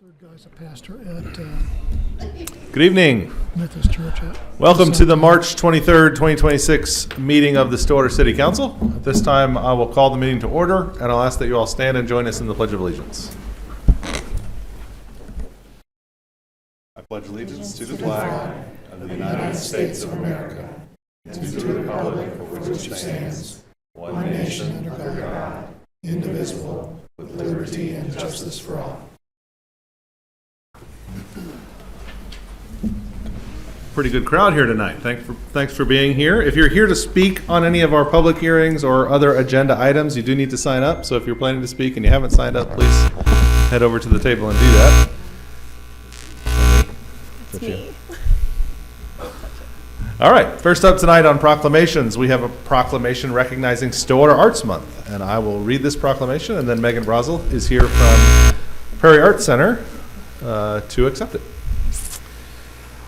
Third guy's a pastor at Good evening. Methodist Church. Welcome to the March 23rd, 2026 meeting of the Stillwater City Council. At this time, I will call the meeting to order, and I'll ask that you all stand and join us in the Pledge of Allegiance. I pledge allegiance to the flag of the United States of America, and to the republic for which it stands, one nation under God, indivisible, with liberty and justice for all. Pretty good crowd here tonight. Thanks for being here. If you're here to speak on any of our public hearings or other agenda items, you do need to sign up. So if you're planning to speak and you haven't signed up, please head over to the table and do that. It's me. All right. First up tonight on proclamations, we have a proclamation recognizing Stillwater Arts Month. And I will read this proclamation, and then Megan Brazel is here from Prairie Arts Center to accept it.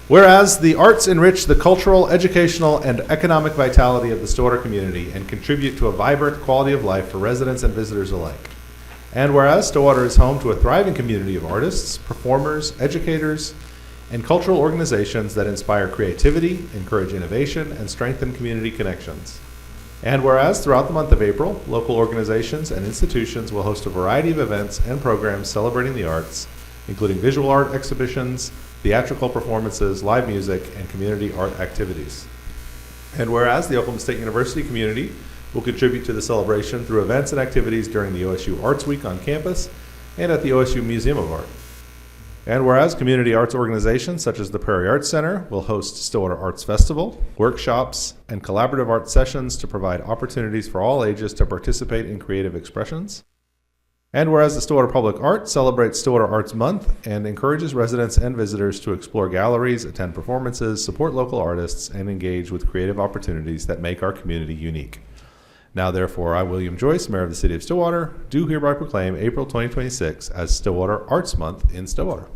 Whereas the arts enrich the cultural, educational, and economic vitality of the Stillwater community and contribute to a vibrant quality of life for residents and visitors alike. And whereas Stillwater is home to a thriving community of artists, performers, educators, and cultural organizations that inspire creativity, encourage innovation, and strengthen community connections. And whereas throughout the month of April, local organizations and institutions will host a variety of events and programs celebrating the arts, including visual art exhibitions, theatrical performances, live music, and community art activities. And whereas the Oklahoma State University community will contribute to the celebration through events and activities during the OSU Arts Week on campus and at the OSU Museum of Art. And whereas community arts organizations such as the Prairie Arts Center will host Stillwater Arts Festival, workshops, and collaborative art sessions to provide opportunities for all ages to participate in creative expressions. And whereas the Stillwater Public Art celebrates Stillwater Arts Month and encourages residents and visitors to explore galleries, attend performances, support local artists, and engage with creative opportunities that make our community unique. Now, therefore, I, William Joyce, Mayor of the City of Stillwater, do hereby proclaim April 2026 as Stillwater Arts Month in Stillwater.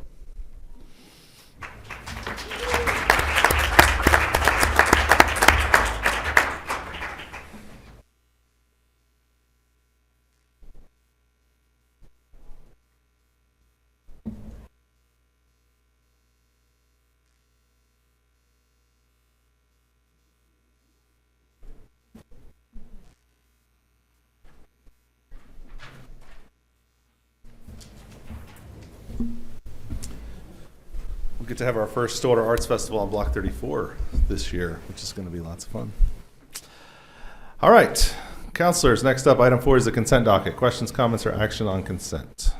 Get to have our first Stillwater Arts Festival on Block 34 this year, which is going to be lots of fun. All right, counselors, next up, item 4 is the consent docket. Questions, comments, or action on consent?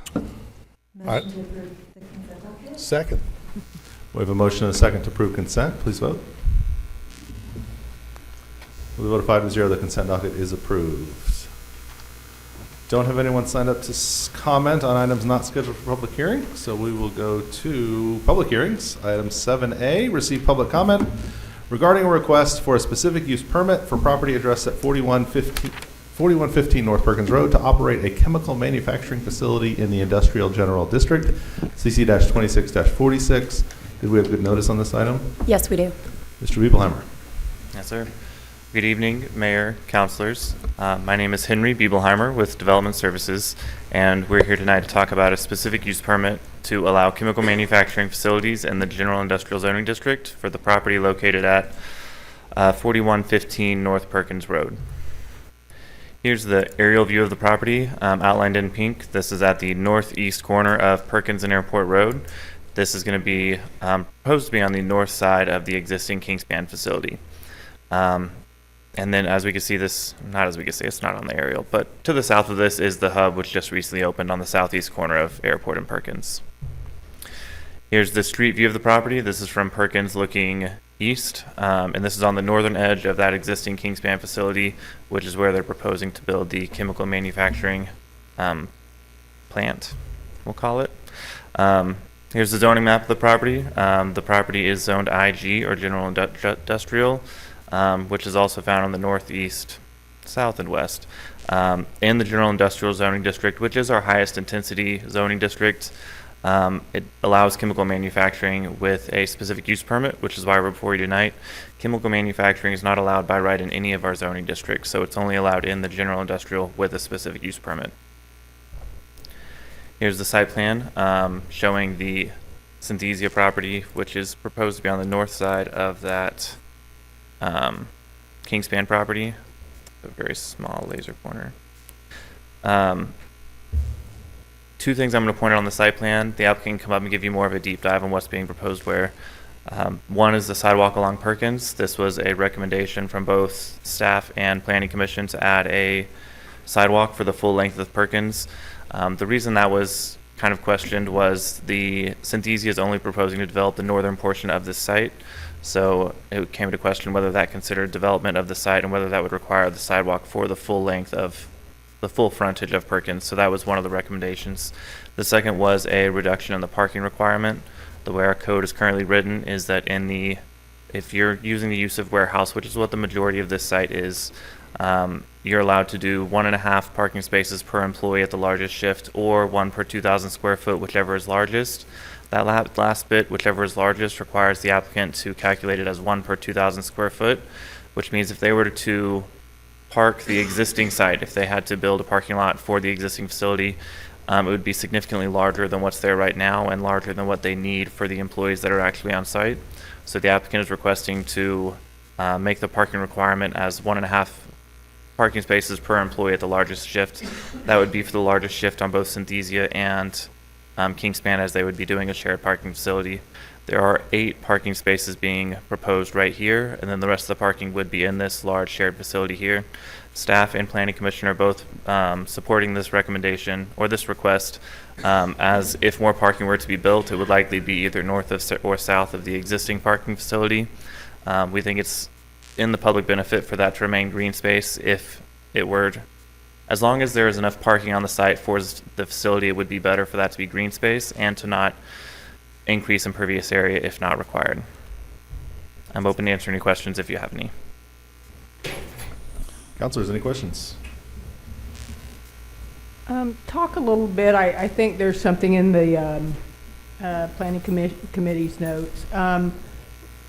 Motion to approve the consent docket? Second. We have a motion and a second to approve consent. Please vote. With a vote of 5-0, the consent docket is approved. Don't have anyone signed up to comment on items not scheduled for public hearing, so we will go to public hearings. Item 7A, receive public comment regarding a request for a specific use permit for property addressed at 4115 North Perkins Road to operate a chemical manufacturing facility in the Industrial General District, CC-26-46. Did we have good notice on this item? Yes, we do. Mr. Biebelheimer. Yes, sir. Good evening, Mayor, Councilors. My name is Henry Biebelheimer with Development Services, and we're here tonight to talk about a specific use permit to allow chemical manufacturing facilities in the General Industrial Zoning District for the property located at 4115 North Perkins Road. Here's the aerial view of the property outlined in pink. This is at the northeast corner of Perkins and Airport Road. This is going to be proposed to be on the north side of the existing Kingspan facility. And then as we can see this, not as we can see, it's not on the aerial, but to the south of this is the hub, which just recently opened on the southeast corner of Airport and Perkins. Here's the street view of the property. This is from Perkins looking east, and this is on the northern edge of that existing Kingspan facility, which is where they're proposing to build the chemical manufacturing plant, we'll call it. Here's the zoning map of the property. The property is zoned IG, or General Industrial, which is also found on the northeast, south, and west, in the General Industrial Zoning District, which is our highest intensity zoning district. It allows chemical manufacturing with a specific use permit, which is why we're before you tonight. Chemical manufacturing is not allowed by right in any of our zoning districts, so it's only allowed in the General Industrial with a specific use permit. Here's the site plan showing the Synthesia property, which is proposed to be on the north side of that Kingspan property. A very small laser pointer. Two things I'm going to point out on the site plan. The applicant can come up and give you more of a deep dive on what's being proposed where. One is the sidewalk along Perkins. This was a recommendation from both staff and planning commission to add a sidewalk for the full length of Perkins. The reason that was kind of questioned was the Synthesia is only proposing to develop the northern portion of this site. So it came to question whether that considered development of the site and whether that would require the sidewalk for the full length of the full frontage of Perkins. So that was one of the recommendations. The second was a reduction in the parking requirement. The way our code is currently written is that if you're using the use of warehouse, which is what the majority of this site is, you're allowed to do 1.5 parking spaces per employee at the largest shift, or 1 per 2,000 square foot, whichever is largest. That last bit, whichever is largest, requires the applicant to calculate it as 1 per 2,000 square foot, which means if they were to park the existing site, if they had to build a parking lot for the existing facility, it would be significantly larger than what's there right now and larger than what they need for the employees that are actually on site. So the applicant is requesting to make the parking requirement as 1.5 parking spaces per employee at the largest shift. That would be for the largest shift on both Synthesia and Kingspan, as they would be doing a shared parking facility. There are 8 parking spaces being proposed right here, and then the rest of the parking would be in this large shared facility here. Staff and Planning Commission are both supporting this recommendation or this request, as if more parking were to be built, it would likely be either north of or south of the existing parking facility. We think it's in the public benefit for that to remain green space. If it were, as long as there is enough parking on the site for the facility, it would be better for that to be green space and to not increase impervious area if not required. I'm open to answer any questions if you have any. Councilors, any questions? Talk a little bit, I think there's something in the planning committee's notes.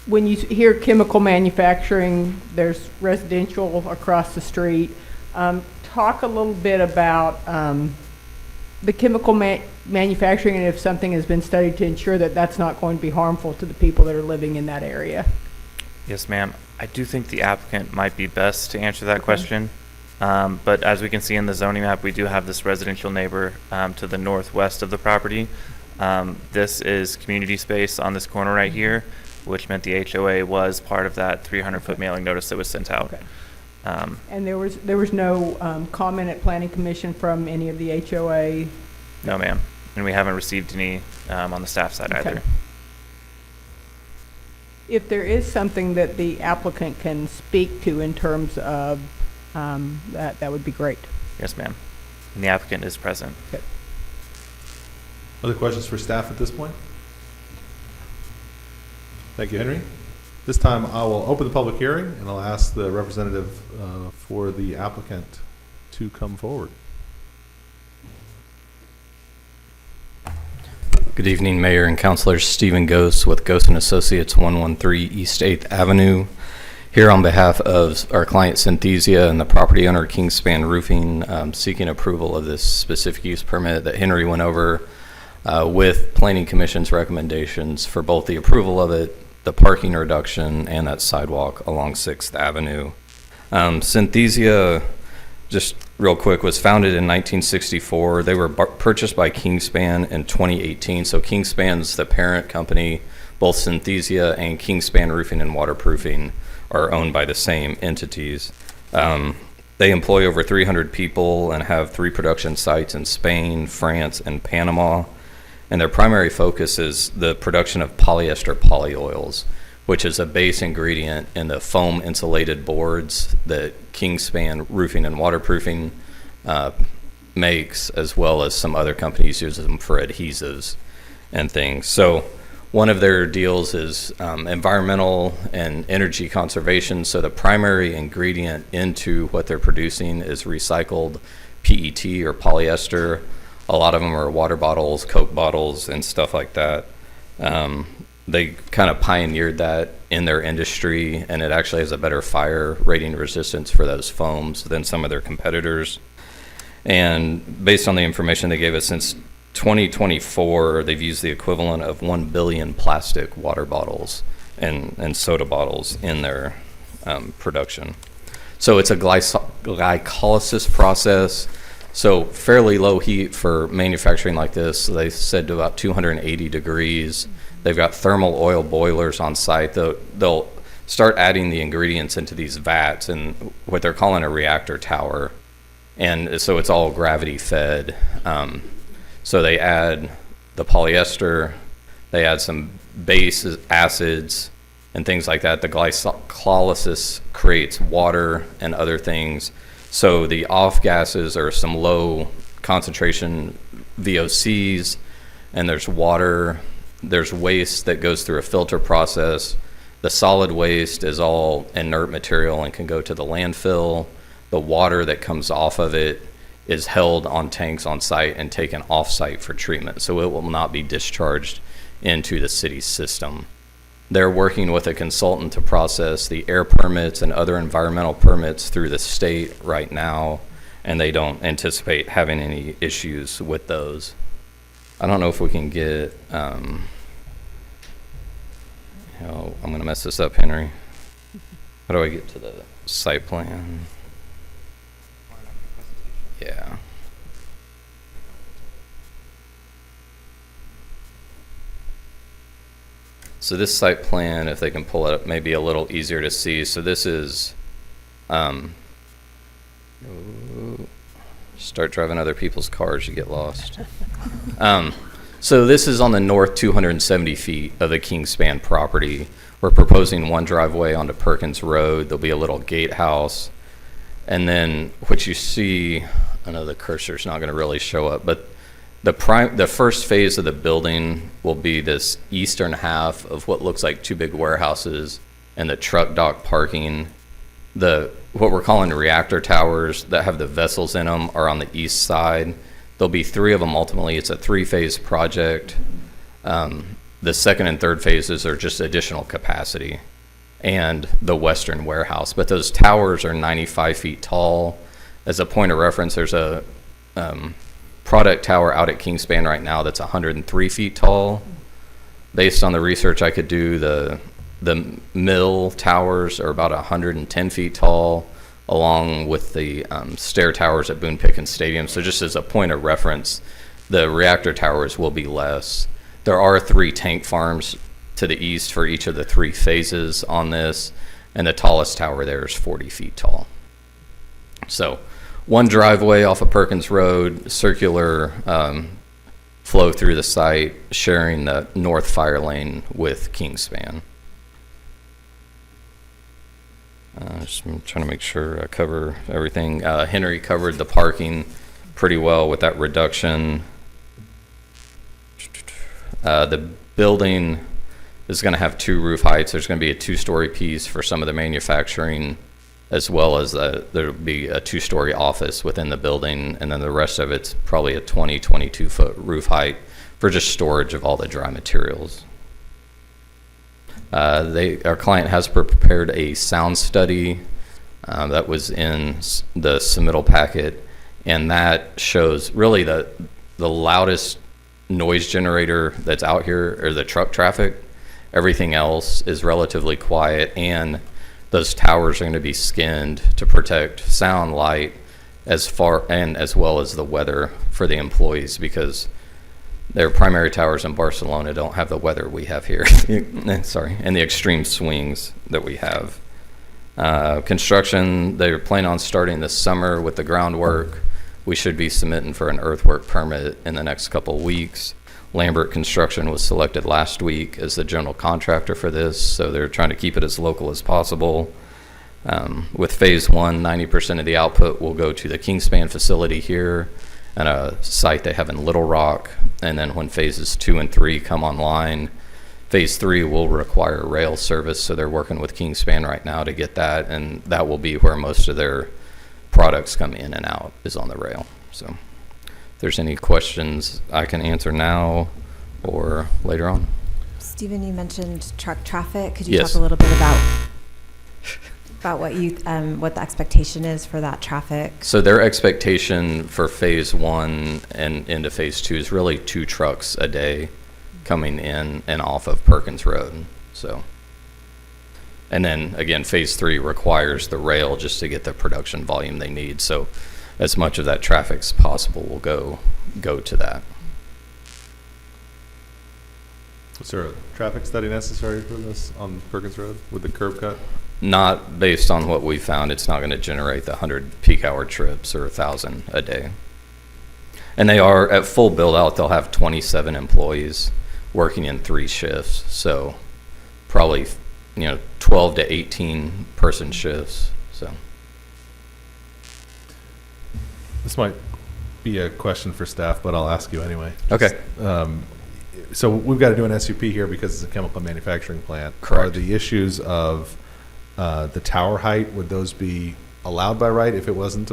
When you hear chemical manufacturing, there's residential across the street. Talk a little bit about the chemical manufacturing and if something has been studied to ensure that that's not going to be harmful to the people that are living in that area. Yes, ma'am. I do think the applicant might be best to answer that question. But as we can see in the zoning map, we do have this residential neighbor to the northwest of the property. This is community space on this corner right here, which meant the HOA was part of that 300-foot mailing notice that was sent out. Okay. And there was no comment at Planning Commission from any of the HOA? No, ma'am. And we haven't received any on the staff side either. If there is something that the applicant can speak to in terms of that would be great. Yes, ma'am. And the applicant is present. Good. Other questions for staff at this point? Thank you, Henry. This time I will open the public hearing and I'll ask the representative for the applicant to come forward. Good evening, Mayor and Councilors. Stephen Gose with Gose & Associates, 113 East 8th Avenue. Here on behalf of our client Synthesia and the property owner Kingspan Roofing, seeking approval of this specific use permit that Henry went over with Planning Commission's recommendations for both the approval of it, the parking reduction, and that sidewalk along 6th Avenue. Synthesia, just real quick, was founded in 1964. They were purchased by Kingspan in 2018. So Kingspan's the parent company. Both Synthesia and Kingspan Roofing and Waterproofing are owned by the same entities. They employ over 300 people and have 3 production sites in Spain, France, and Panama. And their primary focus is the production of polyester polyols, which is a base ingredient in the foam insulated boards that Kingspan Roofing and Waterproofing makes, as well as some other companies use them for adhesives and things. So one of their deals is environmental and energy conservation. So the primary ingredient into what they're producing is recycled PET or polyester. A lot of them are water bottles, Coke bottles, and stuff like that. They kind of pioneered that in their industry, and it actually has a better fire rating resistance for those foams than some of their competitors. And based on the information they gave us, since 2024, they've used the equivalent of 1 billion plastic water bottles and soda bottles in their production. So it's a glycolysis process. So fairly low heat for manufacturing like this. They said to about 280 degrees. They've got thermal oil boilers on site. They'll start adding the ingredients into these vats and what they're calling a reactor tower. And so it's all gravity fed. So they add the polyester, they add some base acids and things like that. The glycolysis creates water and other things. So the off gases are some low concentration VOCs, and there's water, there's waste that goes through a filter process. The solid waste is all inert material and can go to the landfill. The water that comes off of it is held on tanks on site and taken off site for treatment. So it will not be discharged into the city's system. They're working with a consultant to process the air permits and other environmental permits through the state right now, and they don't anticipate having any issues with those. I don't know if we can get, I'm going to mess this up, Henry. How do I get to the site plan? Yeah. So this site plan, if they can pull it up, may be a little easier to see. So this is, start driving other people's cars, you get lost. So this is on the north 270 feet of the Kingspan property. We're proposing one driveway onto Perkins Road. There'll be a little gatehouse. And then what you see, I know the cursor's not going to really show up, but the first phase of the building will be this eastern half of what looks like two big warehouses and the truck dock parking. What we're calling reactor towers that have the vessels in them are on the east side. There'll be 3 of them ultimately. It's a 3-phase project. The second and third phases are just additional capacity and the western warehouse. But those towers are 95 feet tall. As a point of reference, there's a product tower out at Kingspan right now that's 103 feet tall. Based on the research I could do, the mill towers are about 110 feet tall, along with the stair towers at Boone Pickens Stadium. So just as a point of reference, the reactor towers will be less. There are 3 tank farms to the east for each of the 3 phases on this, and the tallest tower there is 40 feet tall. So one driveway off of Perkins Road, circular flow through the site, sharing the north fire lane with Kingspan. Just trying to make sure I cover everything. Henry covered the parking pretty well with that reduction. The building is going to have 2 roof heights. There's going to be a 2-story piece for some of the manufacturing, as well as there'll be a 2-story office within the building, and then the rest of it's probably a 22-foot roof height for just storage of all the dry materials. Our client has prepared a sound study that was in the submittal packet, and that shows really the loudest noise generator that's out here are the truck traffic. Everything else is relatively quiet, and those towers are going to be skinned to protect sound, light, as well as the weather for the employees, because their primary towers in Barcelona don't have the weather we have here. Sorry, and the extreme swings that we have. Construction, they're planning on starting this summer with the groundwork. We should be submitting for an earthwork permit in the next couple of weeks. Lambert Construction was selected last week as the general contractor for this, so they're trying to keep it as local as possible. With phase 1, 90% of the output will go to the Kingspan facility here and a site they have in Little Rock. And then when phases 2 and 3 come online, phase 3 will require rail service, so they're working with Kingspan right now to get that, and that will be where most of their products come in and out, is on the rail. So if there's any questions I can answer now or later on. Stephen, you mentioned truck traffic. Could you Yes. talk a little bit about about what the expectation is for that traffic? So their expectation for phase 1 and into phase 2 is really 2 trucks a day coming in and off of Perkins Road. So, and then again, phase 3 requires the rail just to get the production volume they need. So as much of that traffic as possible will go to that. Is there a traffic study necessary for this on Perkins Road with the curb cut? Not based on what we found. It's not going to generate the 100 peak hour trips or 1,000 a day. And they are at full build out. They'll have 27 employees working in 3 shifts. So probably, 12 to 18 person shifts. So This might be a question for staff, but I'll ask you anyway. okay. So we've got to do an SUP here because it's a chemical manufacturing plant. Correct. Are the issues of the tower height, would those be allowed by right if it wasn't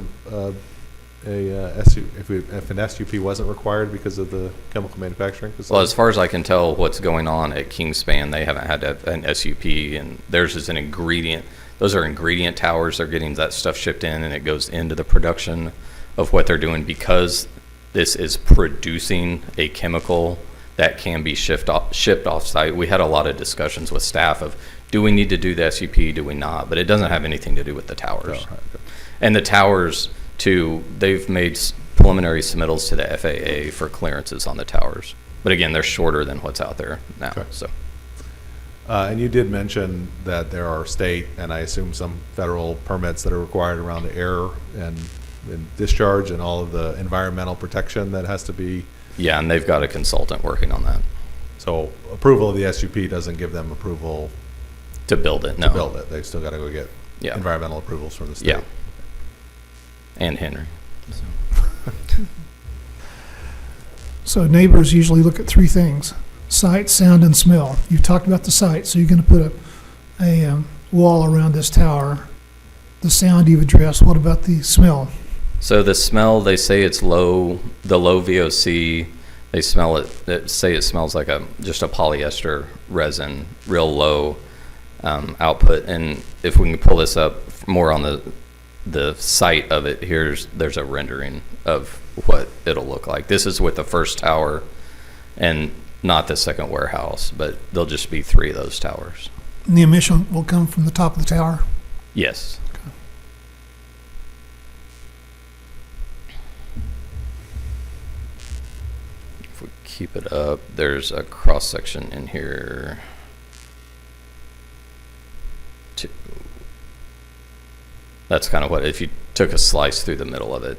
if an SUP wasn't required because of the chemical manufacturing facility? Well, as far as I can tell, what's going on at Kingspan, they haven't had an SUP, and theirs is an ingredient. Those are ingredient towers. They're getting that stuff shipped in, and it goes into the production of what they're doing because this is producing a chemical that can be shipped off site. We had a lot of discussions with staff of, do we need to do the SUP, do we not? But it doesn't have anything to do with the towers. Oh, okay. And the towers, too, they've made preliminary submittals to the FAA for clearances on the towers. But again, they're shorter than what's out there now. Okay. So And you did mention that there are state and I assume some federal permits that are required around the air and discharge and all of the environmental protection that has to be. yeah, and they've got a consultant working on that So approval of the SUP doesn't give them approval to build it. No. to build it. They've still got to go get Yeah. environmental approvals from the state. Yeah. And Henry. So neighbors usually look at 3 things: sight, sound, and smell. You've talked about the sight, so you're going to put a wall around this tower. The sound you've addressed. What about the smell? So the smell, they say it's low, the low VOC, they smell it, say it smells like just a polyester resin, real low output. And if we can pull this up more on the site of it, there's a rendering of what it'll look like. This is with the first tower and not the second warehouse, but there'll just be 3 of those towers. And the emission will come from the top of the tower. Yes. If we keep it up, there's a cross section in here. That's kind of what, if you took a slice through the middle of it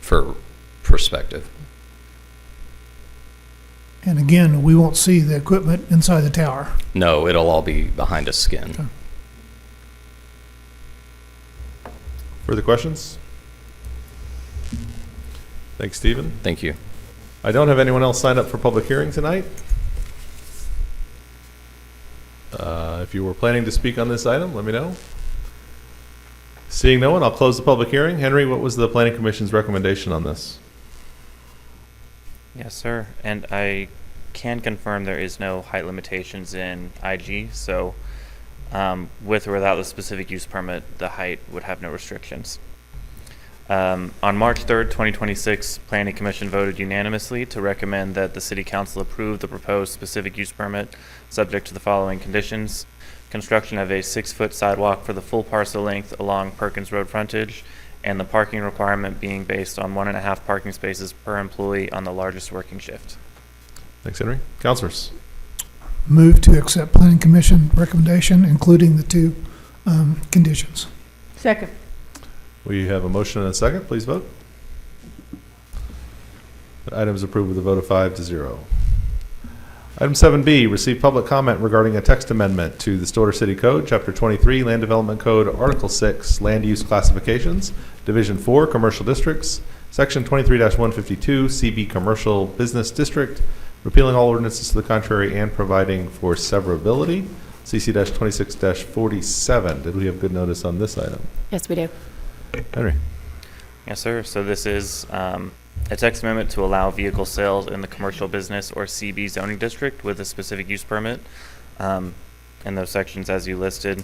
for perspective. And again, we won't see the equipment inside the tower. No, it'll all be behind a skin. Okay. Further questions? Thanks, Stephen. Thank you. I don't have anyone else signed up for public hearing tonight. If you were planning to speak on this item, let me know. Seeing no one, I'll close the public hearing. Henry, what was the Planning Commission's recommendation on this? Yes, sir. And I can confirm there is no height limitations in IG, so with or without the specific use permit, the height would have no restrictions. On March 3rd, 2026, Planning Commission voted unanimously to recommend that the City Council approve the proposed specific use permit subject to the following conditions: construction of a 6-foot sidewalk for the full parcel length along Perkins Road frontage, and the parking requirement being based on 1.5 parking spaces per employee on the largest working shift. Thanks, Henry. Councilors? Move to accept planning commission recommendation, including the 2 conditions. Second. We have a motion and a second. Please vote. The item is approved with a vote of 5-0. Item 7B, receive public comment regarding a text amendment to the Stillwater City Code, Chapter 23, Land Development Code, Article 6, Land Use Classifications, Division 4, Commercial Districts, Section 23-152, CB Commercial Business District, repealing all ordinances to the contrary and providing for severability. CC-26-47. Did we have good notice on this item? Yes, we do. Henry? Yes, sir. So this is a text amendment to allow vehicle sales in the commercial business or CB zoning district with a specific use permit in those sections as you listed.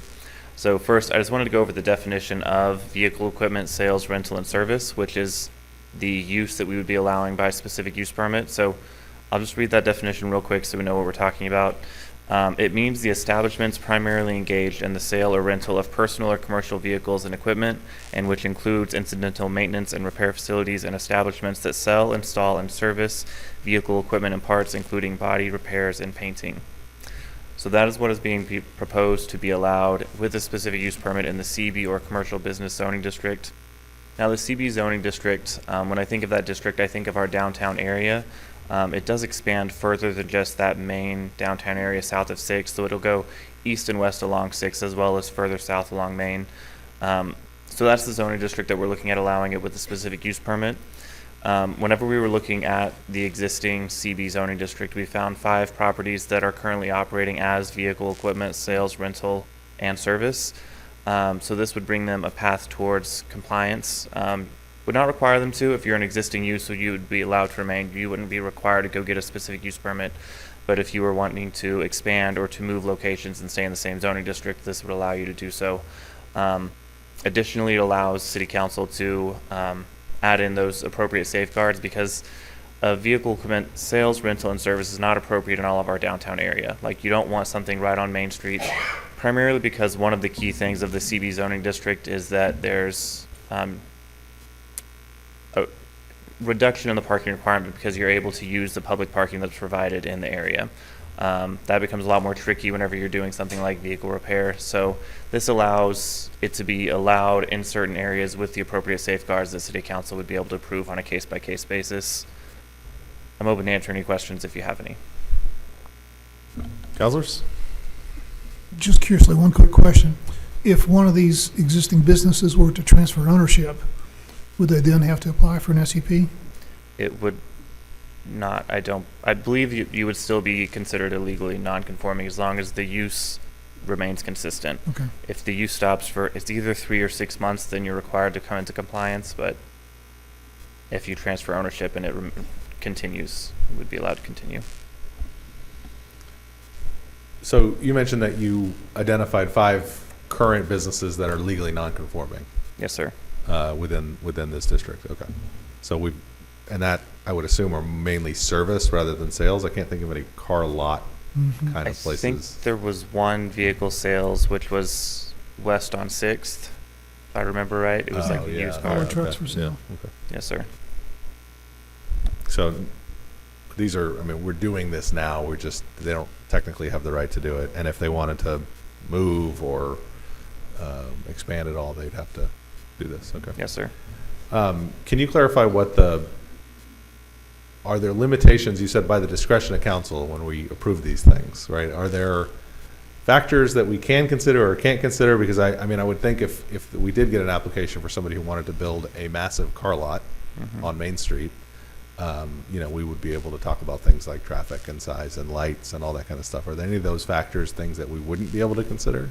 So first, I just wanted to go over the definition of vehicle equipment sales, rental, and service, which is the use that we would be allowing by specific use permit. So I'll just read that definition real quick so we know what we're talking about. It means the establishments primarily engaged in the sale or rental of personal or commercial vehicles and equipment, and which includes incidental maintenance and repair facilities and establishments that sell, install, and service vehicle equipment and parts, including body repairs and painting. So that is what is being proposed to be allowed with a specific use permit in the CB or commercial business zoning district. Now, the CB zoning district, when I think of that district, I think of our downtown area. It does expand further than just that main downtown area south of 6th, so it'll go east and west along 6th as well as further south along Main. So that's the zoning district that we're looking at allowing it with a specific use permit. Whenever we were looking at the existing CB zoning district, we found 5 properties that are currently operating as vehicle equipment sales, rental, and service. So this would bring them a path towards compliance. Would not require them to. If you're an existing use, so you would be allowed to remain. You wouldn't be required to go get a specific use permit. But if you were wanting to expand or to move locations and stay in the same zoning district, this would allow you to do so. Additionally, it allows City Council to add in those appropriate safeguards, because vehicle equipment sales, rental, and service is not appropriate in all of our downtown area. Like, you don't want something right on Main Street, primarily because one of the key things of the CB zoning district is that there's a reduction in the parking requirement because you're able to use the public parking that's provided in the area. That becomes a lot more tricky whenever you're doing something like vehicle repair. So this allows it to be allowed in certain areas with the appropriate safeguards that City Council would be able to approve on a case-by-case basis. I'm open to answer any questions if you have any. Councilors? Just curiously, one quick question. If one of these existing businesses were to transfer ownership, would they then have to apply for an SUP? It would not. I believe you would still be considered illegally non-conforming as long as the use remains consistent. Okay. If the use stops for, it's either 3 or 6 months, then you're required to come into compliance. But if you transfer ownership and it continues, you would be allowed to continue. So you mentioned that you identified 5 current businesses that are legally non-conforming Yes, sir. within this district. Okay. So and that I would assume are mainly service rather than sales. I can't think of any car lot Mm-hmm. kind I of places. think there was one vehicle sales, which was west on 6th, if I remember right. It was like a used car. Power trucks for sale. Yeah. Okay. Yes, sir. So these are, I mean, we're doing this now. They don't technically have the right to do it. And if they wanted to move or expand at all, they'd have to do this. Okay. Yes, sir. Can you clarify are there limitations, you said by the discretion of council when we approve these things, right? Are there factors that we can consider or can't consider? Because I mean, I would think if we did get an application for somebody who wanted to build a massive car lot on Main Street, we would be able to talk about things like traffic and size and lights and all that kind of stuff. Are there any of those factors things that we wouldn't be able to consider?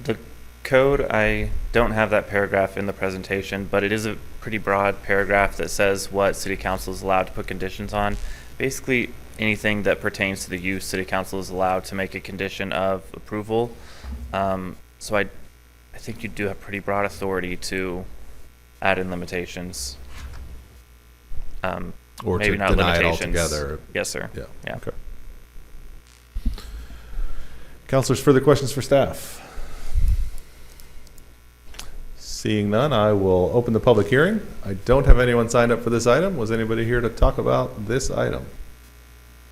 The code, I don't have that paragraph in the presentation, but it is a pretty broad paragraph that says what City Council is allowed to put conditions on. Basically, anything that pertains to the use, City Council is allowed to make a condition of approval. So I think you do have pretty broad authority to add in limitations. Or maybe to not deny it limitations. altogether? Yes, sir. Yeah. Okay. Councilors, further questions for staff? Seeing none, I will open the public hearing. I don't have anyone signed up for this item. Was anybody here to talk about this item?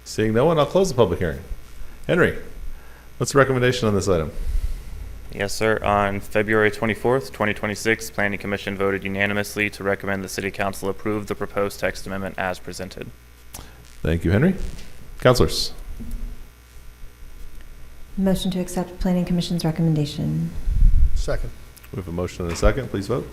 Seeing no one, I'll close the public hearing. Henry, what's the recommendation on this item? Yes, sir. On February 24th, 2026, Planning Commission voted unanimously to recommend the City Council approve the proposed text amendment as presented. Thank you, Henry. Councilors? Motion to accept Planning Commission's recommendation. Second. We have a motion and a second. Please vote.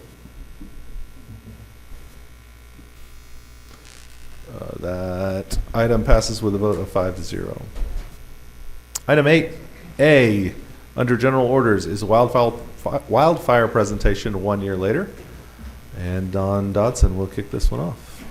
That item passes with a vote of 5-0. Item 8A, under general orders, is wildfire presentation 1 year later. And Don Dodson will kick this one off.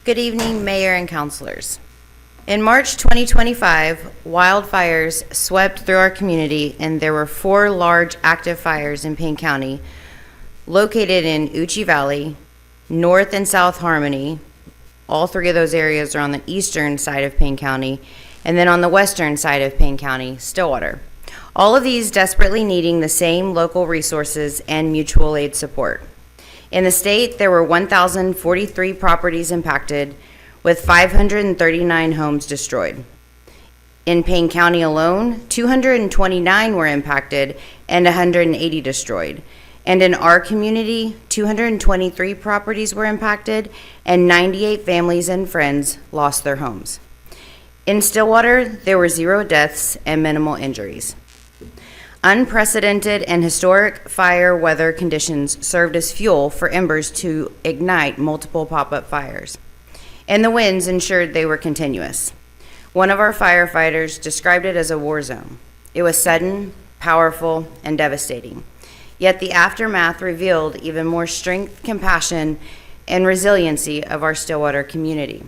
Good evening, Mayor and councilors. In March 2025, wildfires swept through our community, and there were 4 large active fires in Payne County, located in Uchi Valley, North and South Harmony. All 3 of those areas are on the eastern side of Payne County, and then on the western side of Payne County, Stillwater. All of these desperately needing the same local resources and mutual aid support. In the state, there were 1,043 properties impacted, with 539 homes destroyed. In Payne County alone, 229 were impacted and 180 destroyed. And in our community, 223 properties were impacted and 98 families and friends lost their homes. In Stillwater, there were 0 deaths and minimal injuries. Unprecedented and historic fire weather conditions served as fuel for embers to ignite multiple pop-up fires, and the winds ensured they were continuous. One of our firefighters described it as a war zone. It was sudden, powerful, and devastating. Yet the aftermath revealed even more strength, compassion, and resiliency of our Stillwater community.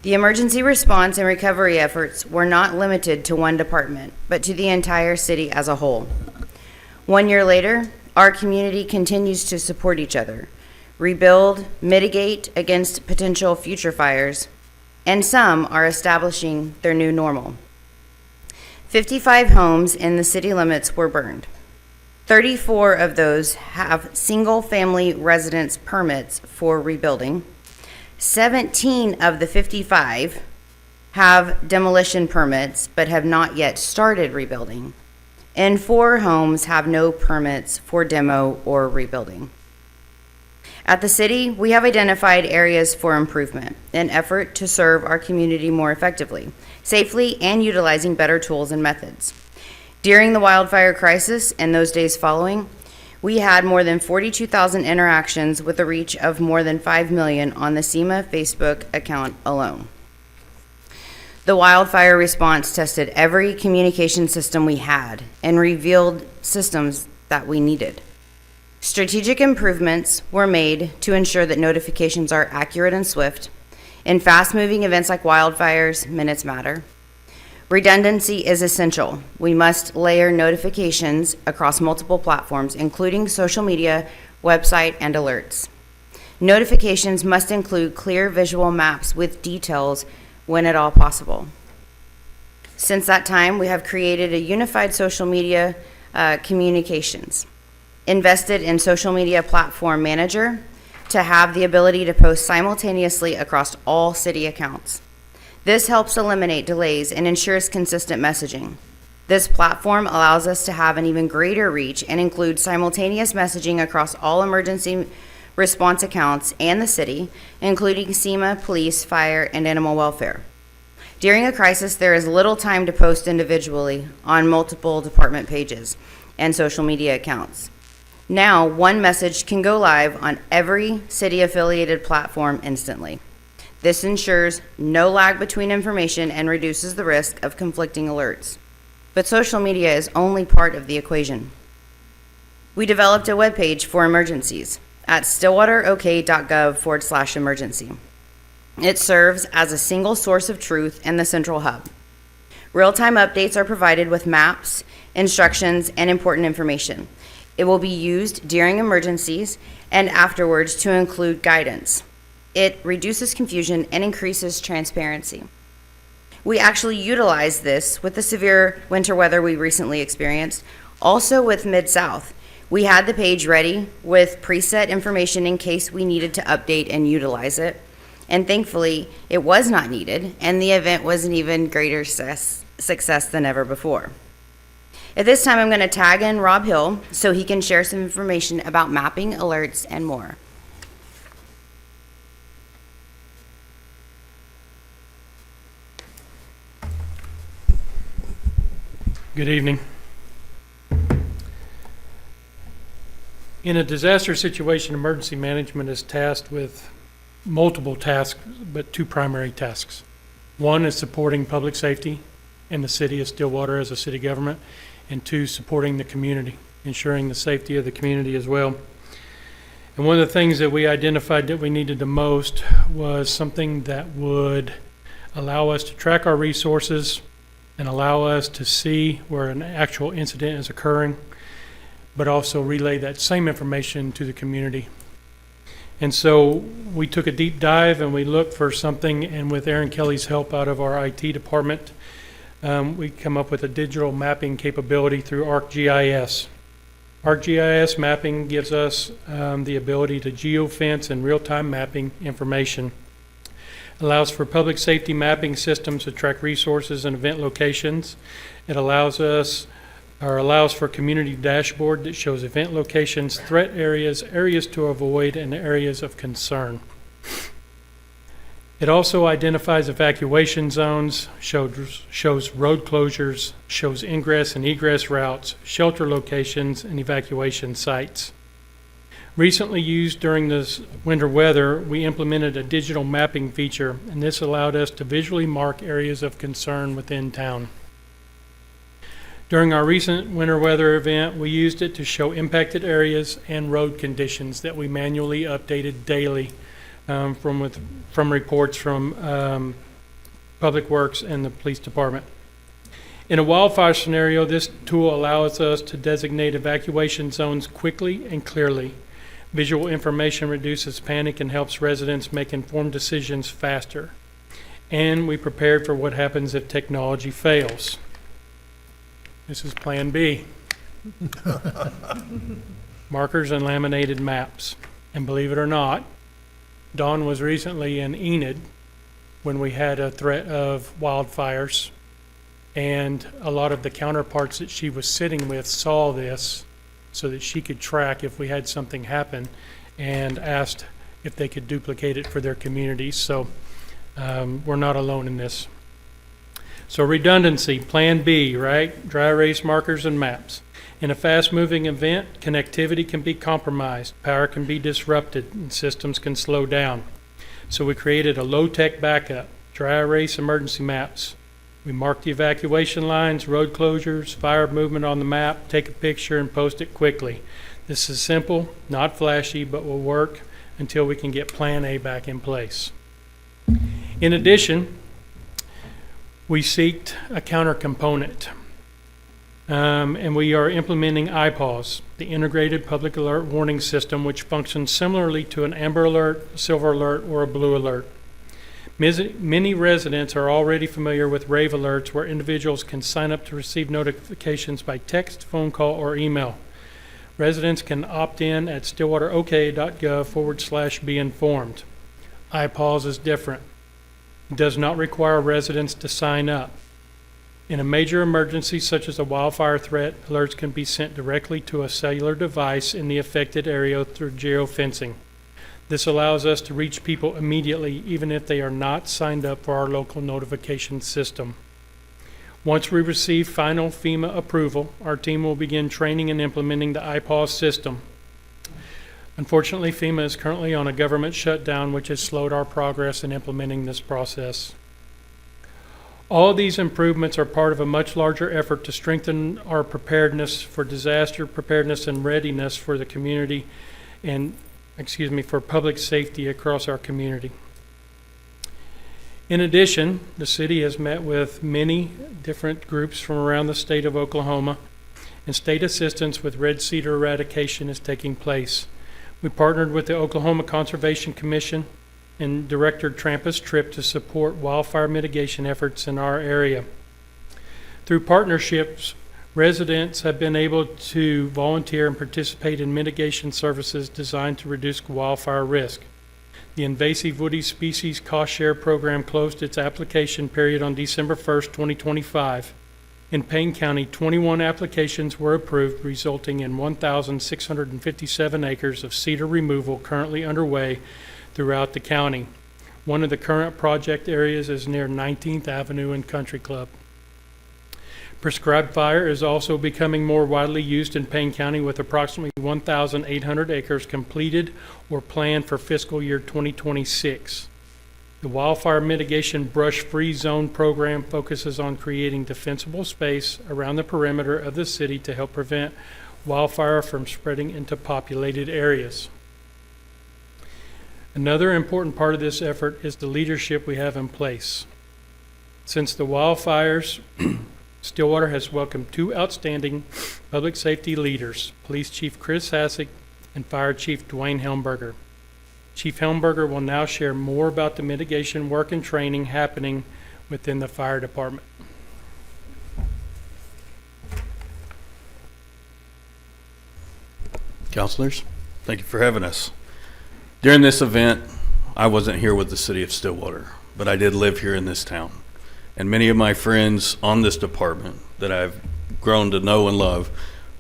The emergency response and recovery efforts were not limited to one department, but to the entire city as a whole. 1 year later, our community continues to support each other, rebuild, mitigate against potential future fires, and some are establishing their new normal. 55 homes in the city limits were burned. 34 of those have single-family residence permits for rebuilding. 17 of the 55 have demolition permits but have not yet started rebuilding. And 4 homes have no permits for demo or rebuilding. At the city, we have identified areas for improvement in effort to serve our community more effectively, safely, and utilizing better tools and methods. During the wildfire crisis and those days following, we had more than 42,000 interactions with a reach of more than 5 million on the SEMA Facebook account alone. The wildfire response tested every communication system we had and revealed systems that we needed. Strategic improvements were made to ensure that notifications are accurate and swift. In fast-moving events like wildfires, minutes matter. Redundancy is essential. We must layer notifications across multiple platforms, including social media, website, and alerts. Notifications must include clear visual maps with details when at all possible. Since that time, we have created a unified social media communications, invested in social media platform manager to have the ability to post simultaneously across all city accounts. This helps eliminate delays and ensures consistent messaging. This platform allows us to have an even greater reach and include simultaneous messaging across all emergency response accounts and the city, including SEMA, police, fire, and animal welfare. During a crisis, there is little time to post individually on multiple department pages and social media accounts. Now, one message can go live on every city-affiliated platform instantly. This ensures no lag between information and reduces the risk of conflicting alerts. But social media is only part of the equation. We developed a webpage for emergencies at stillwaterok.gov/emergency. It serves as a single source of truth and the central hub. Real-time updates are provided with maps, instructions, and important information. It will be used during emergencies and afterwards to include guidance. It reduces confusion and increases transparency. We actually utilize this with the severe winter weather we recently experienced. Also with Mid-South, we had the page ready with preset information in case we needed to update and utilize it. And thankfully, it was not needed, and the event was an even greater success than ever before. At this time, I'm going to tag in Rob Hill so he can share some information about mapping, alerts, and more. Good evening. In a disaster situation, emergency management is tasked with multiple tasks, but 2 primary tasks. One is supporting public safety in the city of Stillwater as a city government, and 2, supporting the community, ensuring the safety of the community as well. And one of the things that we identified that we needed the most was something that would allow us to track our resources and allow us to see where an actual incident is occurring, but also relay that same information to the community. And so we took a deep dive and we looked for something, and with Aaron Kelly's help out of our IT department, we come up with a digital mapping capability through ArcGIS. ArcGIS mapping gives us the ability to geofence and real-time mapping information. Allows for public safety mapping systems to track resources and event locations. It allows for community dashboard that shows event locations, threat areas, areas to avoid, and areas of concern. It also identifies evacuation zones, shows road closures, shows ingress and egress routes, shelter locations, and evacuation sites. Recently used during this winter weather, we implemented a digital mapping feature, and this allowed us to visually mark areas of concern within town. During our recent winter weather event, we used it to show impacted areas and road conditions that we manually updated daily from reports from Public Works and the Police Department. In a wildfire scenario, this tool allows us to designate evacuation zones quickly and clearly. Visual information reduces panic and helps residents make informed decisions faster. And we prepared for what happens if technology fails. This is Plan B. Markers and laminated maps. And believe it or not, Dawn was recently in Enid when we had a threat of wildfires, and a lot of the counterparts that she was sitting with saw this so that she could track if we had something happen, and asked if they could duplicate it for their communities. So we're not alone in this. So redundancy, Plan B, right? Dry erase markers and maps. In a fast-moving event, connectivity can be compromised, power can be disrupted, and systems can slow down. So we created a low-tech backup, dry erase emergency maps. We mark the evacuation lines, road closures, fire movement on the map, take a picture, and post it quickly. This is simple, not flashy, but will work until we can get Plan A back in place. In addition, we seeked a counter component, and we are implementing IPAWS, the Integrated Public Alert Warning System, which functions similarly to an Amber Alert, Silver Alert, or a Blue Alert. Many residents are already familiar with RAVE alerts, where individuals can sign up to receive notifications by text, phone call, or email. Residents can opt in at stillwaterok.gov/be informed. IPAWS is different. It does not require residents to sign up. In a major emergency such as a wildfire threat, alerts can be sent directly to a cellular device in the affected area through geofencing. This allows us to reach people immediately, even if they are not signed up for our local notification system. Once we receive final FEMA approval, our team will begin training and implementing the IPAWS system. Unfortunately, FEMA is currently on a government shutdown, which has slowed our progress in implementing this process. All of these improvements are part of a much larger effort to strengthen our preparedness for disaster preparedness and readiness for the community and for public safety across our community. In addition, the city has met with many different groups from around the state of Oklahoma, and state assistance with red cedar eradication is taking place. We partnered with the Oklahoma Conservation Commission and Director Trampa's trip to support wildfire mitigation efforts in our area. Through partnerships, residents have been able to volunteer and participate in mitigation services designed to reduce wildfire risk. The invasive woody species cost share program closed its application period on December 1st, 2025. In Payne County, 21 applications were approved, resulting in 1,657 acres of cedar removal currently underway throughout the county. One of the current project areas is near 19th Avenue and Country Club. Prescribed fire is also becoming more widely used in Payne County, with approximately 1,800 acres completed or planned for fiscal year 2026. The Wildfire Mitigation Brush-Free Zone program focuses on creating defensible space around the perimeter of the city to help prevent wildfire from spreading into populated areas. Another important part of this effort is the leadership we have in place. Since the wildfires, Stillwater has welcomed two outstanding public safety leaders, Police Chief Chris Hassick and Fire Chief Dwayne Helmberger. Chief Helmberger will now share more about the mitigation work and training happening within the fire department. Councilors, thank you for having us. During this event, I wasn't here with the city of Stillwater, but I did live here in this town. And many of my friends on this department that I've grown to know and love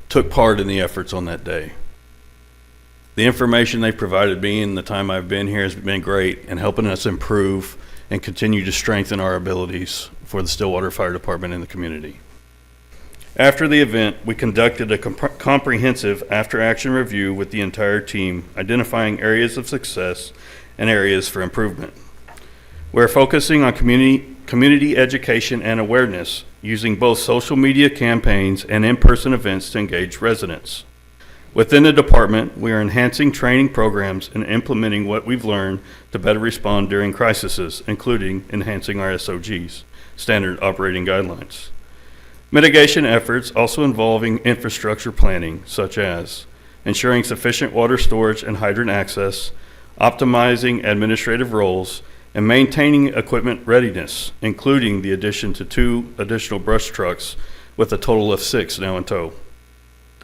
took part in the efforts on that day. The information they provided me in the time I've been here has been great in helping us improve and continue to strengthen our abilities for the Stillwater Fire Department in the community. After the event, we conducted a comprehensive after-action review with the entire team, identifying areas of success and areas for improvement. We're focusing on community education and awareness, using both social media campaigns and in-person events to engage residents. Within the department, we are enhancing training programs and implementing what we've learned to better respond during crises, including enhancing our SOGs, Standard Operating Guidelines. Mitigation efforts also involving infrastructure planning, such as ensuring sufficient water storage and hydrant access, optimizing administrative roles, and maintaining equipment readiness, including the addition to 2 additional brush trucks with a total of 6 now in tow.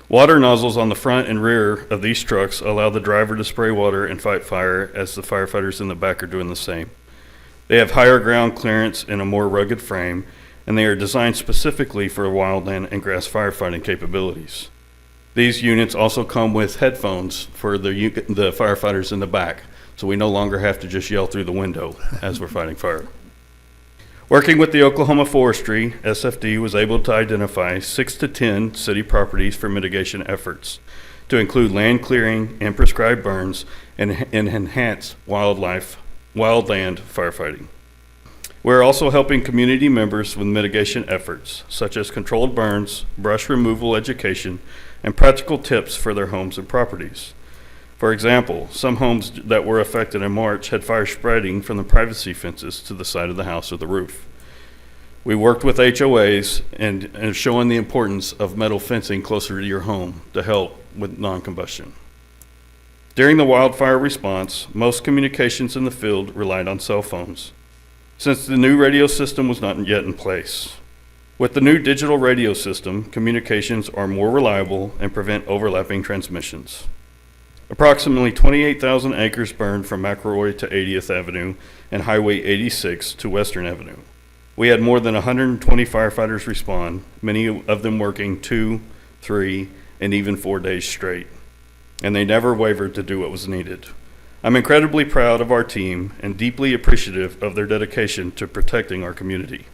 Water nozzles on the front and rear of these trucks allow the driver to spray water and fight fire, as the firefighters in the back are doing the same. They have higher ground clearance and a more rugged frame, and they are designed specifically for wildland and grass firefighting capabilities. These units also come with headphones for the firefighters in the back, so we no longer have to just yell through the window as we're fighting fire. Working with the Oklahoma Forestry, SFD was able to identify 6 to 10 city properties for mitigation efforts, to include land clearing and prescribed burns and enhanced wildland firefighting. We're also helping community members with mitigation efforts, such as controlled burns, brush removal education, and practical tips for their homes and properties. For example, some homes that were affected in March had fire spreading from the privacy fences to the side of the house or the roof. We worked with HOAs and showing the importance of metal fencing closer to your home to help with non-combustion. During the wildfire response, most communications in the field relied on cell phones, since the new radio system was not yet in place. With the new digital radio system, communications are more reliable and prevent overlapping transmissions. Approximately 28,000 acres burned from McElroy to 80th Avenue and Highway 86 to Western Avenue. We had more than 120 firefighters respond, many of them working 2, 3, and even 4 days straight, and they never wavered to do what was needed. I'm incredibly proud of our team and deeply appreciative of their dedication to protecting our community.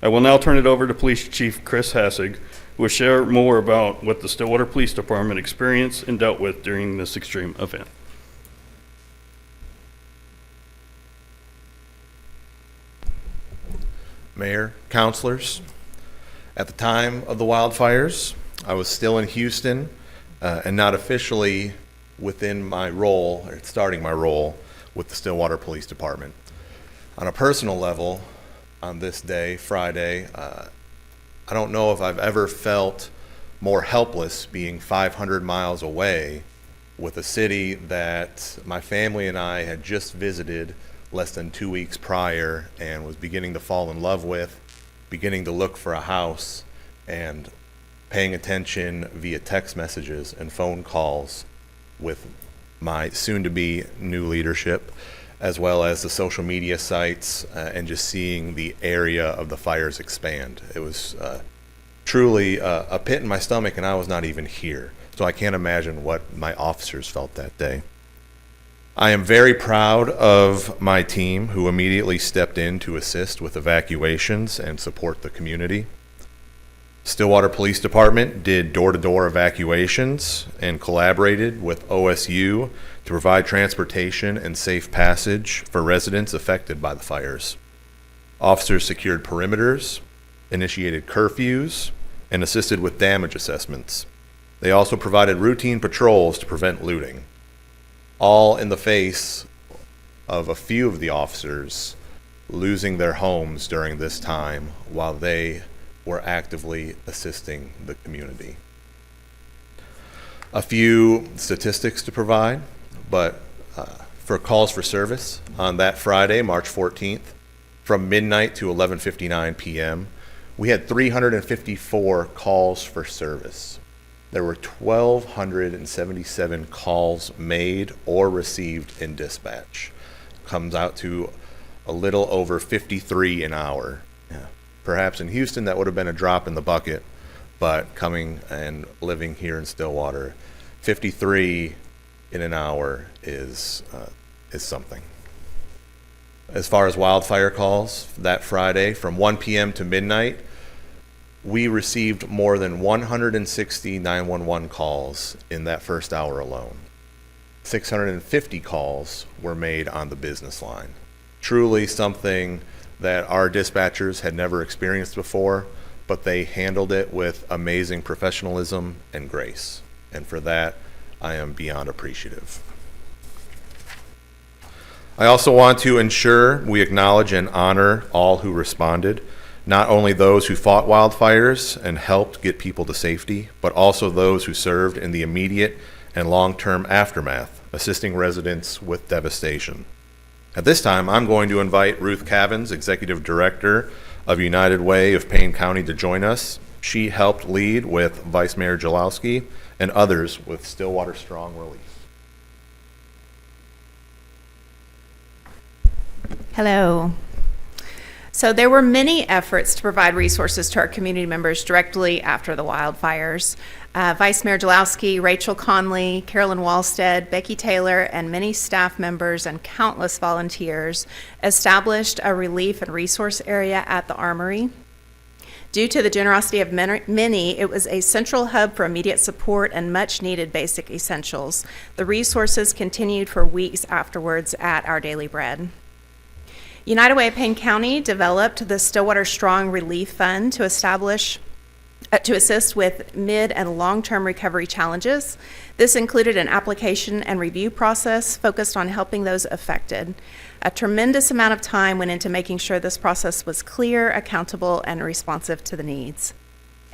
I will now turn it over to Police Chief Chris Hassick, who will share more about what the Stillwater Police Department experienced and dealt with during this extreme event. Mayor, councilors, at the time of the wildfires, I was still in Houston and not officially within my role, or starting my role with the Stillwater Police Department. On a personal level, on this day, Friday, I don't know if I've ever felt more helpless being 500 miles away with a city that my family and I had just visited less than 2 weeks prior and was beginning to fall in love with, beginning to look for a house, and paying attention via text messages and phone calls with my soon-to-be new leadership, as well as the social media sites, and just seeing the area of the fires expand. It was truly a pit in my stomach, and I was not even here. So I can't imagine what my officers felt that day. I am very proud of my team, who immediately stepped in to assist with evacuations and support the community. Stillwater Police Department did door-to-door evacuations and collaborated with OSU to provide transportation and safe passage for residents affected by the fires. Officers secured perimeters, initiated curfews, and assisted with damage assessments. They also provided routine patrols to prevent looting, all in the face of a few of the officers losing their homes during this time while they were actively assisting the community. A few statistics to provide, but for calls for service on that Friday, March 14th, from midnight to 11:59 p.m., we had 354 calls for service. There were 1,277 calls made or received in dispatch. Comes out to a little over 53 an hour. Yeah. Perhaps in Houston that would have been a drop in the bucket, but coming and living here in Stillwater, 53 in an hour is something. As far as wildfire calls, that Friday from 1 p.m. to midnight, we received more than 160 911 calls in that first hour alone. 650 calls were made on the business line. Truly something that our dispatchers had never experienced before, but they handled it with amazing professionalism and grace. And for that, I am beyond appreciative. I also want to ensure we acknowledge and honor all who responded, not only those who fought wildfires and helped get people to safety, but also those who served in the immediate and long-term aftermath, assisting residents with devastation. At this time, I'm going to invite Ruth Cavins, Executive Director of United Way of Payne County, to join us. She helped lead with Vice Mayor Jalowski and others with Stillwater Strong Relief. Hello. So there were many efforts to provide resources to our community members directly after the wildfires. Vice Mayor Jalowski, Rachel Conley, Carolyn Walstead, Becky Taylor, and many staff members and countless volunteers established a relief and resource area at the Armory. Due to the generosity of many, it was a central hub for immediate support and much needed basic essentials. The resources continued for weeks afterwards at Our Daily Bread. United Way of Payne County developed the Stillwater Strong Relief Fund to assist with mid and long-term recovery challenges. This included an application and review process focused on helping those affected. A tremendous amount of time went into making sure this process was clear, accountable, and responsive to the needs.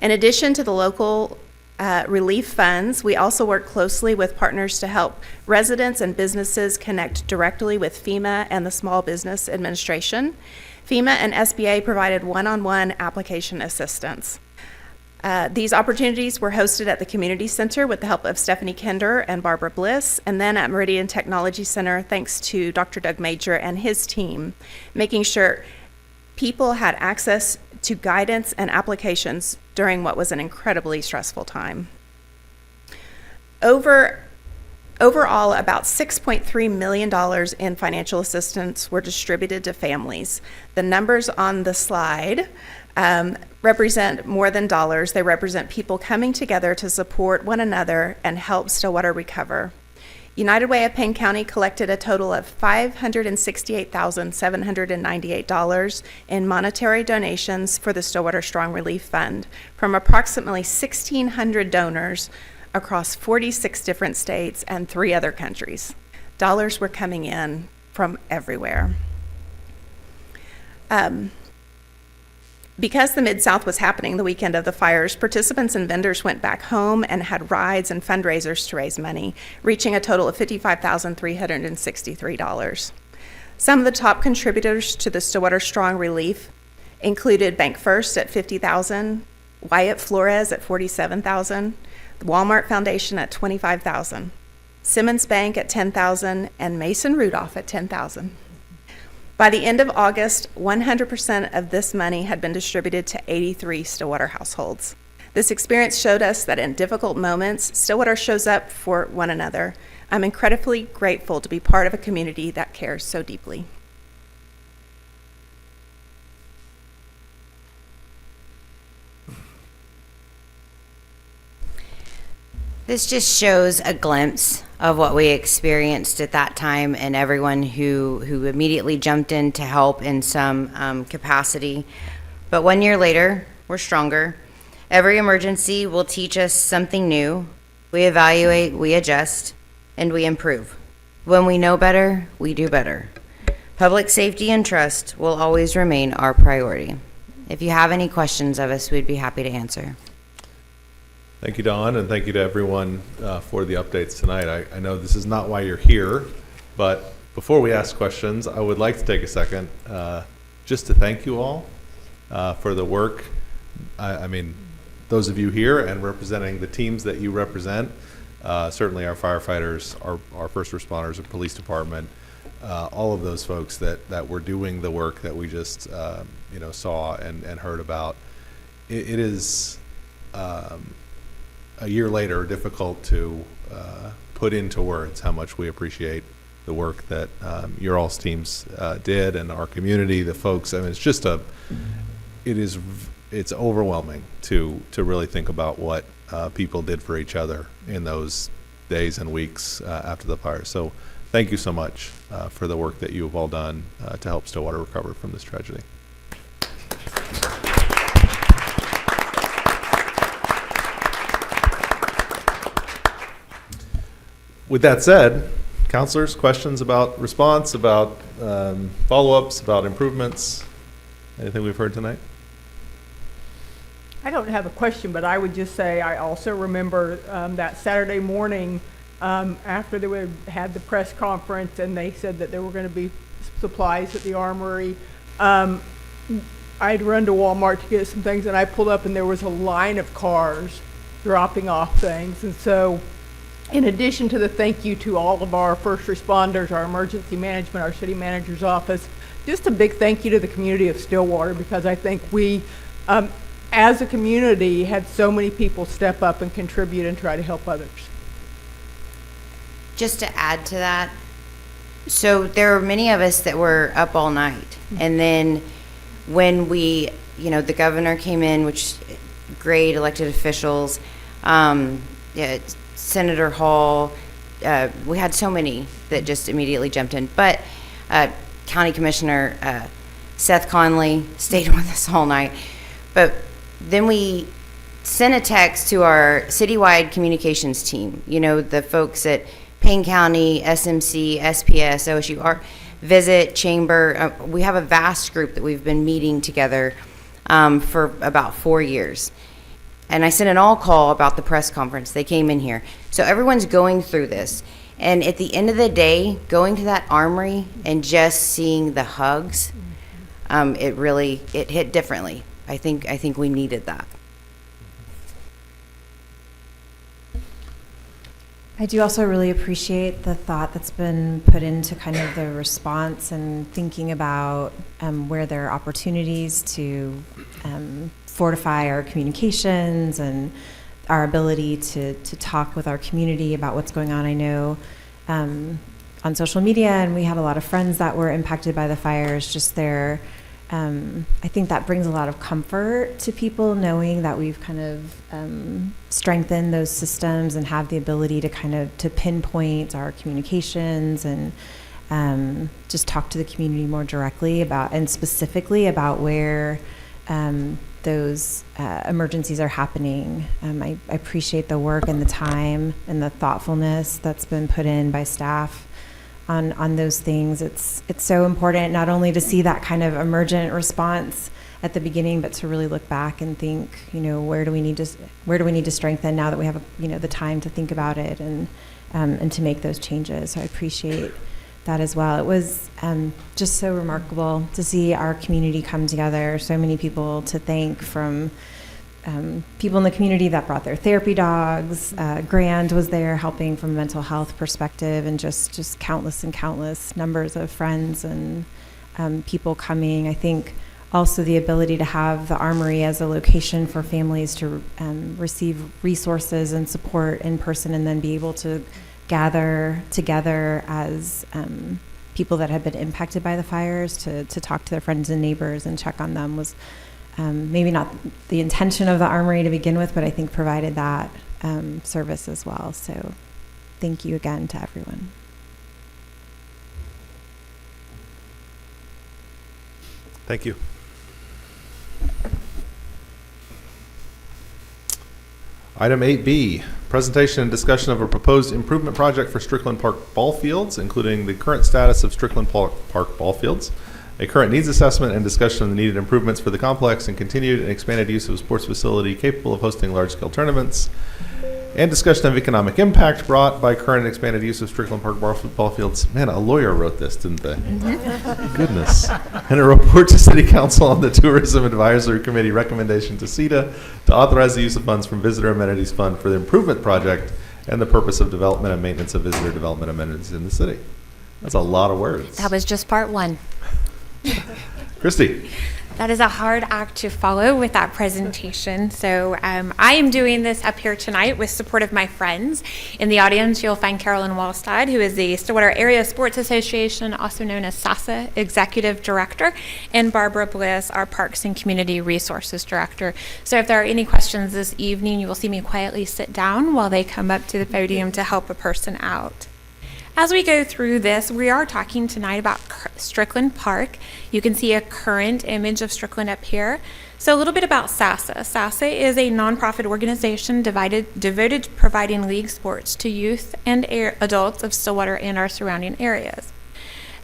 In addition to the local relief funds, we also work closely with partners to help residents and businesses connect directly with FEMA and the Small Business Administration. FEMA and SBA provided one-on-one application assistance. These opportunities were hosted at the Community Center with the help of Stephanie Kinder and Barbara Bliss, and then at Meridian Technology Center thanks to Dr. Doug Major and his team, making sure people had access to guidance and applications during what was an incredibly stressful time. Overall, about $6.3 million in financial assistance were distributed to families. The numbers on the slide represent more than dollars. They represent people coming together to support one another and help Stillwater recover. United Way of Payne County collected a total of $568,798 in monetary donations for the Stillwater Strong Relief Fund from approximately 1,600 donors across 46 different states and 3 other countries. Dollars were coming in from everywhere. Because the Mid-South was happening the weekend of the fires, participants and vendors went back home and had rides and fundraisers to raise money, reaching a total of $55,363. Some of the top contributors to the Stillwater Strong Relief included Bank First at $50,000, Wyatt Flores at $47,000, the Walmart Foundation at $25,000, Simmons Bank at $10,000, and Mason Rudolph at $10,000. By the end of August, 100% of this money had been distributed to 83 Stillwater households. This experience showed us that in difficult moments, Stillwater shows up for one another. I'm incredibly grateful to be part of a community that cares so deeply. This just shows a glimpse of what we experienced at that time and everyone who immediately jumped in to help in some capacity. But 1 year later, we're stronger. Every emergency will teach us something new. We evaluate, we adjust, and we improve. When we know better, we do better. Public safety and trust will always remain our priority. If you have any questions of us, we'd be happy to answer. Thank you, Dawn, and thank you to everyone for the updates tonight. I know this is not why you're here, but before we ask questions, I would like to take a second just to thank you all for the work. I mean, those of you here and representing the teams that you represent, certainly our firefighters, our first responders, our police department, all of those folks that were doing the work that we just saw and heard about. It is a year later difficult to put into words how much we appreciate the work that your all's teams did, and our community, the folks. I mean, it's overwhelming to really think about what people did for each other in those days and weeks after the fire. So thank you so much for the work that you have all done to help Stillwater recover from this tragedy. With that said, counselors, questions about response, about follow-ups, about improvements? Anything we've heard tonight? I don't have a question, but I would just say I also remember that Saturday morning after they had the press conference and they said that there were going to be supplies at the armory. I'd run to Walmart to get some things, and I pulled up and there was a line of cars dropping off things. And so in addition to the thank you to all of our first responders, our emergency management, our city manager's office, just a big thank you to the community of Stillwater, because I think we, as a community, had so many people step up and contribute and try to help others. Just to add to that, so there were many of us that were up all night. And then when we, the governor came in, which great elected officials, Senator Hall, we had so many that just immediately jumped in. But County Commissioner Seth Conley stayed with us all night. But then we sent a text to our citywide communications team, the folks at Payne County, SMC, SPS, OSU, our Visit, Chamber. We have a vast group that we've been meeting together for about 4 years. And I sent an all call about the press conference. They came in here. So everyone's going through this. And at the end of the day, going to that armory and just seeing the hugs, it hit differently. I think we needed that. I do also really appreciate the thought that's been put into kind of the response and thinking about where there are opportunities to fortify our communications and our ability to talk with our community about what's going on. I know on social media, and we have a lot of friends that were impacted by the fires, just there. I think that brings a lot of comfort to people, knowing that we've kind of strengthened those systems and have the ability to kind of to pinpoint our communications and just talk to the community more directly about and specifically about where those emergencies are happening. I appreciate the work and the time and the thoughtfulness that's been put in by staff on those things. It's so important not only to see that kind of emergent response at the beginning, but to really look back and think, where do we need to strengthen now that we have the time to think about it and to make those changes. So I appreciate that as well. It was just so remarkable to see our community come together. So many people to thank, from people in the community that brought their therapy dogs. Grand was there helping from a mental health perspective, and just countless and countless numbers of friends and people coming. I think also the ability to have the Armory as a location for families to receive resources and support in person, and then be able to gather together as people that had been impacted by the fires to talk to their friends and neighbors and check on them was maybe not the intention of the Armory to begin with, but I think provided that service as well. So thank you again to everyone. Thank you. Item 8B, presentation and discussion of a proposed improvement project for Strickland Park ball fields, including the current status of Strickland Park ball fields, a current needs assessment and discussion of the needed improvements for the complex and continued and expanded use of a sports facility capable of hosting large-scale tournaments, and discussion of economic impact brought by current and expanded use of Strickland Park ball fields. Man, a lawyer wrote this, didn't they? Goodness. And a report to City Council on the Tourism Advisory Committee recommendation to SEDA to authorize the use of funds from Visitor Amenities Fund for the improvement project and the purpose of development and maintenance of visitor development amenities in the city. That's a lot of words. That was just part one. Christy. That is a hard act to follow with that presentation. So I am doing this up here tonight with support of my friends. In the audience, you'll find Carolyn Wallstad, who is the Stillwater Area Sports Association, also known as SASA Executive Director, and Barbara Bliss, our Parks and Community Resources Director. So if there are any questions this evening, you will see me quietly sit down while they come up to the podium to help a person out. As we go through this, we are talking tonight about Strickland Park. You can see a current image of Strickland up here. So a little bit about SASA. SASA is a nonprofit organization devoted to providing league sports to youth and adults of Stillwater and our surrounding areas.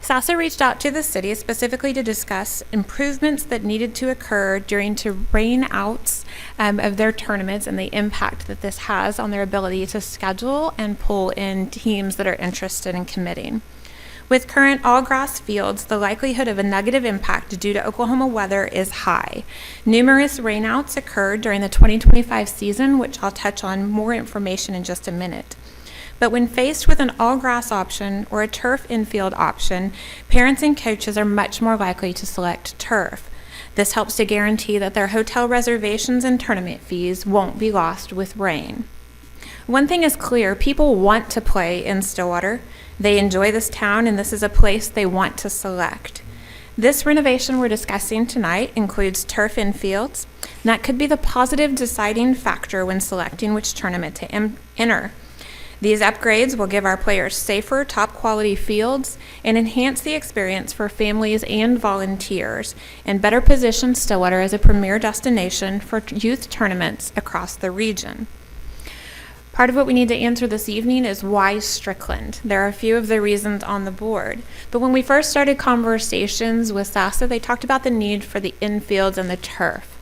SASA reached out to the city specifically to discuss improvements that needed to occur during rain outs of their tournaments and the impact that this has on their ability to schedule and pull in teams that are interested in committing. With current all-grass fields, the likelihood of a negative impact due to Oklahoma weather is high. Numerous rainouts occurred during the 2025 season, which I'll touch on more information in just a minute. But when faced with an all-grass option or a turf infield option, parents and coaches are much more likely to select turf. This helps to guarantee that their hotel reservations and tournament fees won't be lost with rain. One thing is clear, people want to play in Stillwater. They enjoy this town, and this is a place they want to select. This renovation we're discussing tonight includes turf infields, and that could be the positive deciding factor when selecting which tournament to enter. These upgrades will give our players safer, top-quality fields and enhance the experience for families and volunteers, and better position Stillwater as a premier destination for youth tournaments across the region. Part of what we need to answer this evening is why Strickland? There are a few of the reasons on the board. But when we first started conversations with SASA, they talked about the need for the infields and the turf.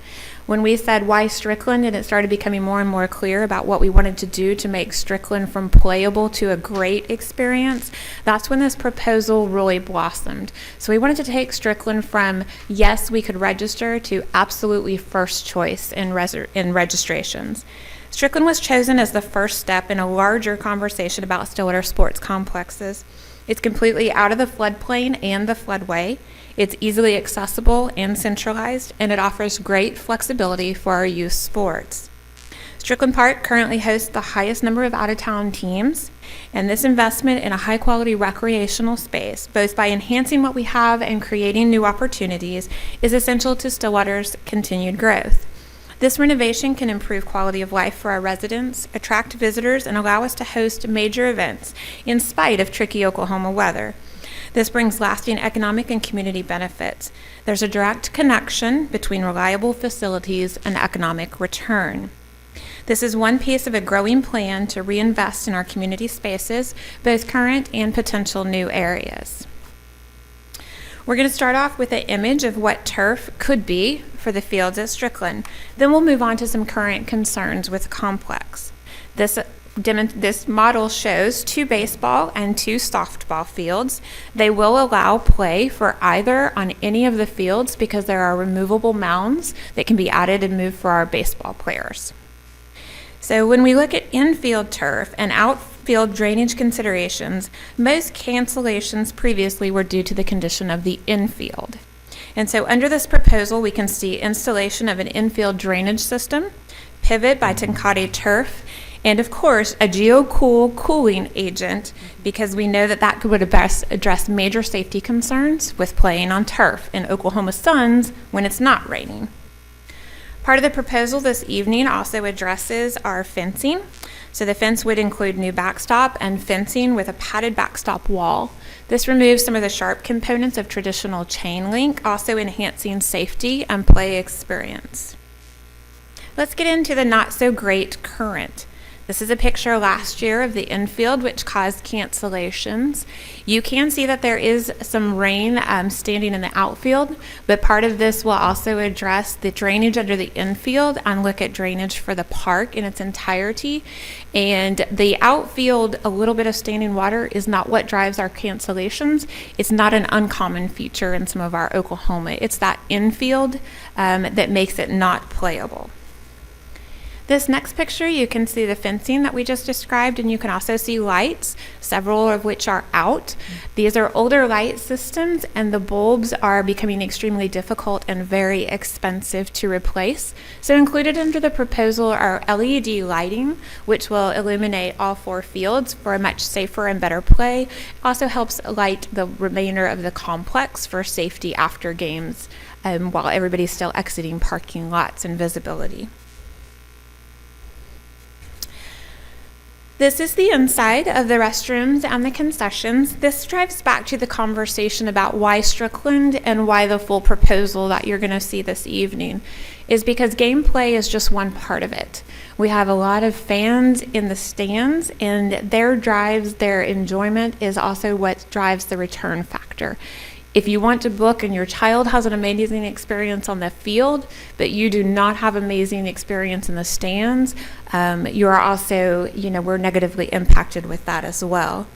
When we said why Strickland, and it started becoming more and more clear about what we wanted to do to make Strickland from playable to a great experience, that's when this proposal really blossomed. So we wanted to take Strickland from, yes, we could register, to absolutely first choice in registrations. Strickland was chosen as the first step in a larger conversation about Stillwater sports complexes. It's completely out of the floodplain and the floodway. It's easily accessible and centralized, and it offers great flexibility for our youth sports. Strickland Park currently hosts the highest number of out-of-town teams, and this investment in a high-quality recreational space, both by enhancing what we have and creating new opportunities, is essential to Stillwater's continued growth. This renovation can improve quality of life for our residents, attract visitors, and allow us to host major events in spite of tricky Oklahoma weather. This brings lasting economic and community benefits. There's a direct connection between reliable facilities and economic return. This is one piece of a growing plan to reinvest in our community spaces, both current and potential new areas. We're going to start off with an image of what turf could be for the fields at Strickland. Then we'll move on to some current concerns with the complex. This model shows 2 baseball and 2 softball fields. They will allow play for either on any of the fields because there are removable mounds that can be added and moved for our baseball players. So when we look at infield turf and outfield drainage considerations, most cancellations previously were due to the condition of the infield. And so under this proposal, we can see installation of an infield drainage system, pivot by Tenkate Turf, and of course, a GeoCool cooling agent, because we know that would address major safety concerns with playing on turf in Oklahoma suns when it's not raining. Part of the proposal this evening also addresses our fencing. So the fence would include new backstop and fencing with a padded backstop wall. This removes some of the sharp components of traditional chain link, also enhancing safety and play experience. Let's get into the not so great current. This is a picture last year of the infield, which caused cancellations. You can see that there is some rain standing in the outfield, but part of this will also address the drainage under the infield and look at drainage for the park in its entirety. And the outfield, a little bit of standing water is not what drives our cancellations. It's not an uncommon feature in some of our Oklahoma. It's that infield that makes it not playable. This next picture, you can see the fencing that we just described, and you can also see lights, several of which are out. These are older light systems, and the bulbs are becoming extremely difficult and very expensive to replace. So included under the proposal are LED lighting, which will illuminate all 4 fields for a much safer and better play. It also helps light the remainder of the complex for safety after games, while everybody's still exiting parking lots and visibility. This is the inside of the restrooms and the concessions. This drives back to the conversation about why Strickland and why the full proposal that you're going to see this evening is because gameplay is just one part of it. We have a lot of fans in the stands, and their drives, their enjoyment is also what drives the return factor. If you want to book and your child has an amazing experience on the field, but you do not have amazing experience in the stands, you are also, we're negatively impacted with that as well.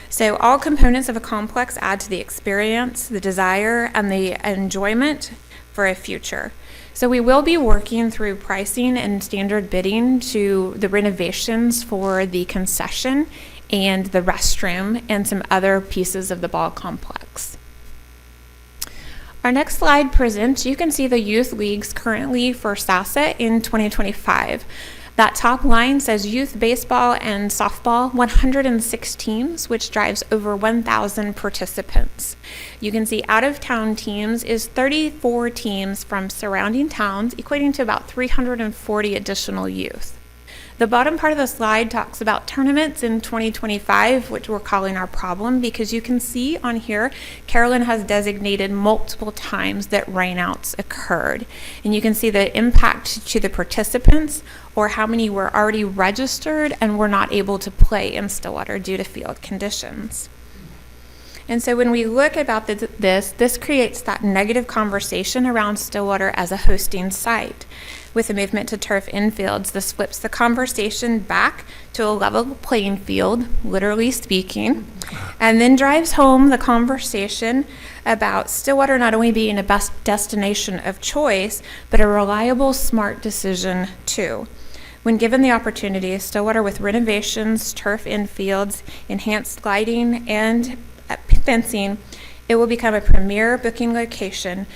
So all components of a complex add to the experience, the desire, and the enjoyment for a future. So we will be working through pricing and standard bidding to the renovations for the concession and the restroom and some other pieces of the ball complex. Our next slide presents, you can see the youth leagues currently for SASA in 2025. That top line says youth baseball and softball, 106 teams, which drives over 1,000 participants. You can see out-of-town teams is 34 teams from surrounding towns, equating to about 340 additional youth. The bottom part of the slide talks about tournaments in 2025, which we're calling our problem, because you can see on here, Carolyn has designated multiple times that rainouts occurred. And you can see the impact to the participants or how many were already registered and were not able to play in Stillwater due to field conditions. And so when we look about this creates that negative conversation around Stillwater as a hosting site. With the movement to turf infields, this flips the conversation back to a level playing field, literally speaking, and then drives home the conversation about Stillwater not only being a best destination of choice, but a reliable, smart decision too. When given the opportunity, Stillwater with renovations, turf infields, enhanced lighting, and fencing, it will become a premier booking location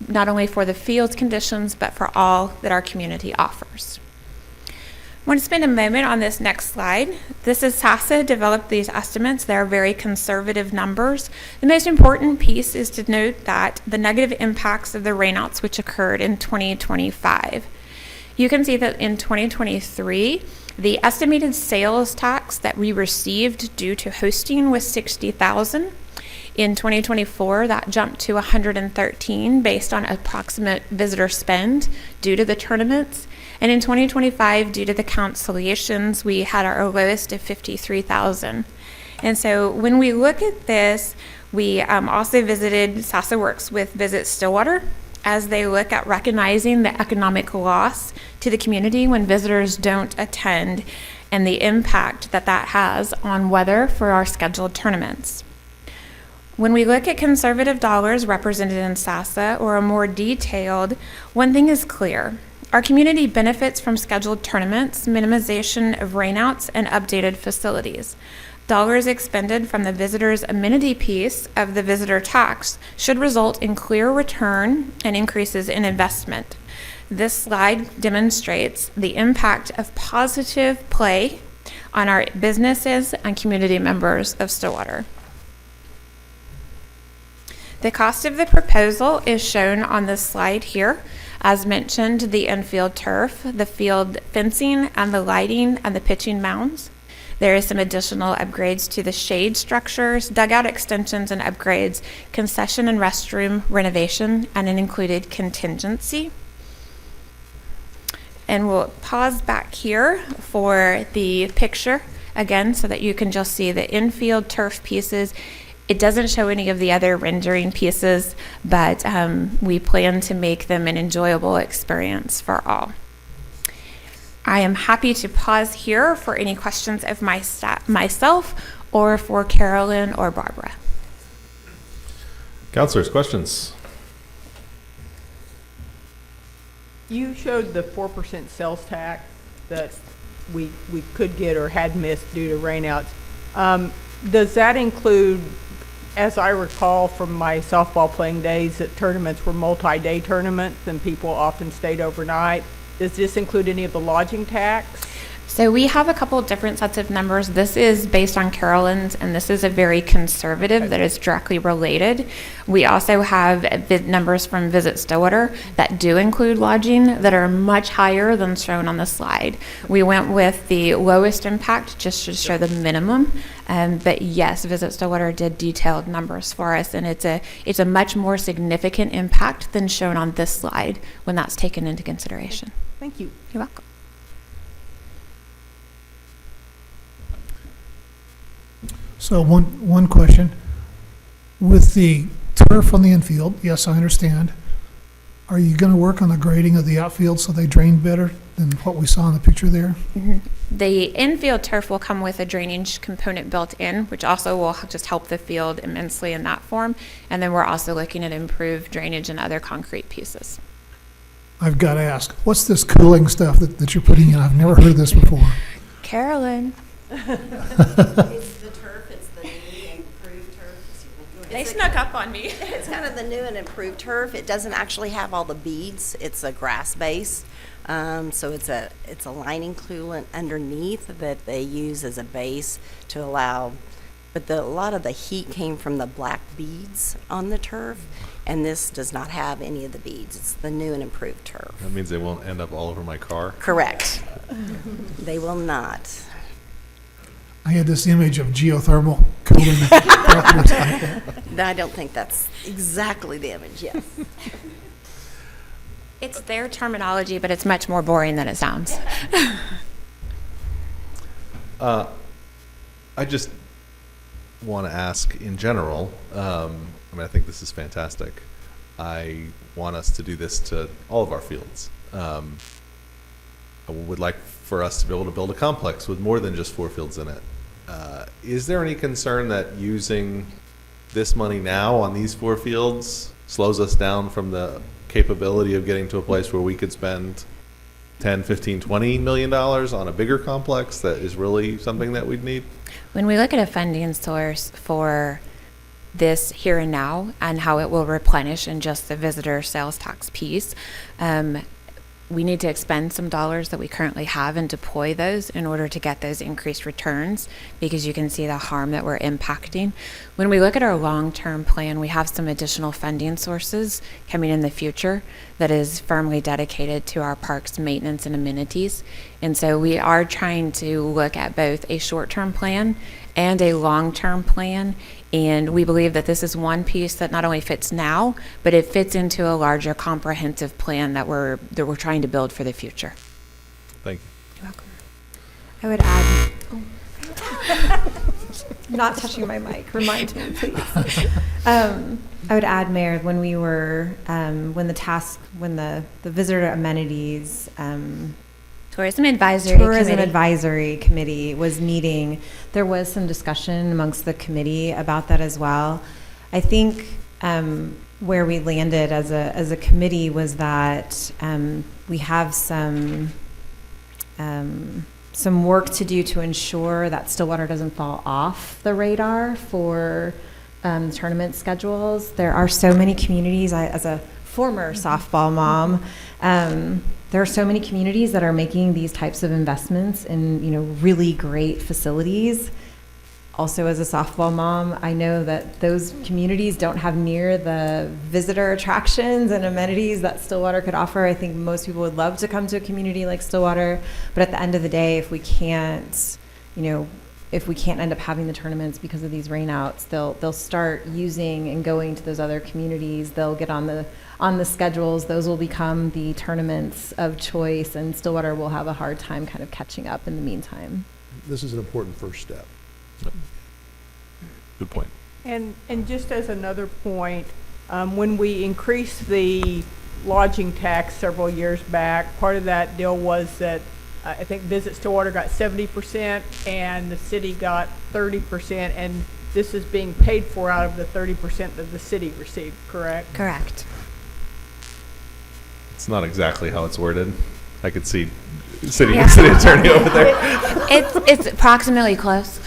not only for the field's conditions, but for all that our community offers. I want to spend a moment on this next slide. This is SASA developed these estimates. They're very conservative numbers. The most important piece is to note that the negative impacts of the rainouts which occurred in 2025. You can see that in 2023, the estimated sales tax that we received due to hosting was $60,000. In 2024, that jumped to 113 based on approximate visitor spend due to the tournaments. And in 2025, due to the cancellations, we had our lowest of 53,000. And so when we look at this, we also visited, SASA works with Visit Stillwater as they look at recognizing the economic loss to the community when visitors don't attend and the impact that that has on weather for our scheduled tournaments. When we look at conservative dollars represented in SASA or a more detailed, one thing is clear. Our community benefits from scheduled tournaments, minimization of rainouts, and updated facilities. Dollars expended from the visitor's amenity piece of the visitor tax should result in clear return and increases in investment. This slide demonstrates the impact of positive play on our businesses and community members of Stillwater. The cost of the proposal is shown on this slide here. As mentioned, the infield turf, the field fencing, and the lighting and the pitching mounds. There is some additional upgrades to the shade structures, dugout extensions and upgrades, concession and restroom renovation, and an included contingency. And we'll pause back here for the picture again so that you can just see the infield turf pieces. It doesn't show any of the other rendering pieces, but we plan to make them an enjoyable experience for all. I am happy to pause here for any questions of myself or for Carolyn or Barbara. Councilors, questions? You showed the 4% sales tax that we could get or had missed due to rainouts. Does that include, as I recall from my softball playing days, that tournaments were multi-day tournaments and people often stayed overnight? Does this include any of the lodging tax? So we have a couple of different sets of numbers. This is based on Carolyn's, and this is a very conservative that is directly related. We also have numbers from Visit Stillwater that do include lodging that are much higher than shown on the slide. We went with the lowest impact just to show the minimum. But yes, Visit Stillwater did detailed numbers for us, and it's a much more significant impact than shown on this slide when that's taken into consideration. Thank you. You're welcome. So one question. With the turf on the infield, yes, I understand. Are you going to work on the grading of the outfield so they drain better than what we saw in the picture there? Mm-hmm. The infield turf will come with a drainage component built in, which also will just help the field immensely in that form. And then we're also looking at improved drainage and other concrete pieces. I've got to ask, what's this cooling stuff that you're putting in? I've never heard of this before. Carolyn. It's the turf. It's the new and improved turf. They snuck up on me. It's kind of the new and improved turf. It doesn't actually have all the beads. It's a grass base. So it's a lining coolant underneath that they use as a base to allow, but a lot of the heat came from the black beads on the turf, and this does not have any of the beads. It's the new and improved turf. That means they won't end up all over my car. Correct. They will not. I had this image of geothermal cooling. I don't think that's exactly the image, yes. It's their terminology, but it's much more boring than it sounds. I just want to ask in general, I think this is fantastic. I want us to do this to all of our fields. I would like for us to be able to build a complex with more than just 4 fields in it. Is there any concern that using this money now on these 4 fields slows us down from the capability of getting to a place where we could spend 10, 15, 20 million dollars on a bigger complex that is really something that we'd need? When we look at a funding source for this here and now and how it will replenish in just the visitor sales tax piece, we need to expend some dollars that we currently have and deploy those in order to get those increased returns, because you can see the harm that we're impacting. When we look at our long-term plan, we have some additional funding sources coming in the future that is firmly dedicated to our parks maintenance and amenities. And so we are trying to look at both a short-term plan and a long-term plan. And we believe that this is one piece that not only fits now, but it fits into a larger comprehensive plan that we're trying to build for the future. Thank you. You're welcome. I would add, not touching my mic, remind me, please. I would add, Mayor, when we were, when the visitor amenities, Tourism Advisory Committee was meeting, there was some discussion amongst the committee about that as well. I think where we landed as a committee was that we have some work to do to ensure that Stillwater doesn't fall off the radar for tournament schedules. There are so many communities, as a former softball mom, there are so many communities that are making these types of investments in, really great facilities. Also, as a softball mom, I know that those communities don't have near the visitor attractions and amenities that Stillwater could offer. I think most people would love to come to a community like Stillwater, but at the end of the day, if we can't, if we can't end up having the tournaments because of these rainouts, they'll start using and going to those other communities. They'll get on the schedules. Those will become the tournaments of choice, and Stillwater will have a hard time kind of catching up in the meantime. This is an important first step. Good point. And just as another point, when we increased the lodging tax several years back, part of that deal was that I think Visit Stillwater got 70% and the city got 30%, and this is being paid for out of the 30% that the city received, correct? Correct. It's not exactly how it's worded. I could see city attorney over there. It's approximately close.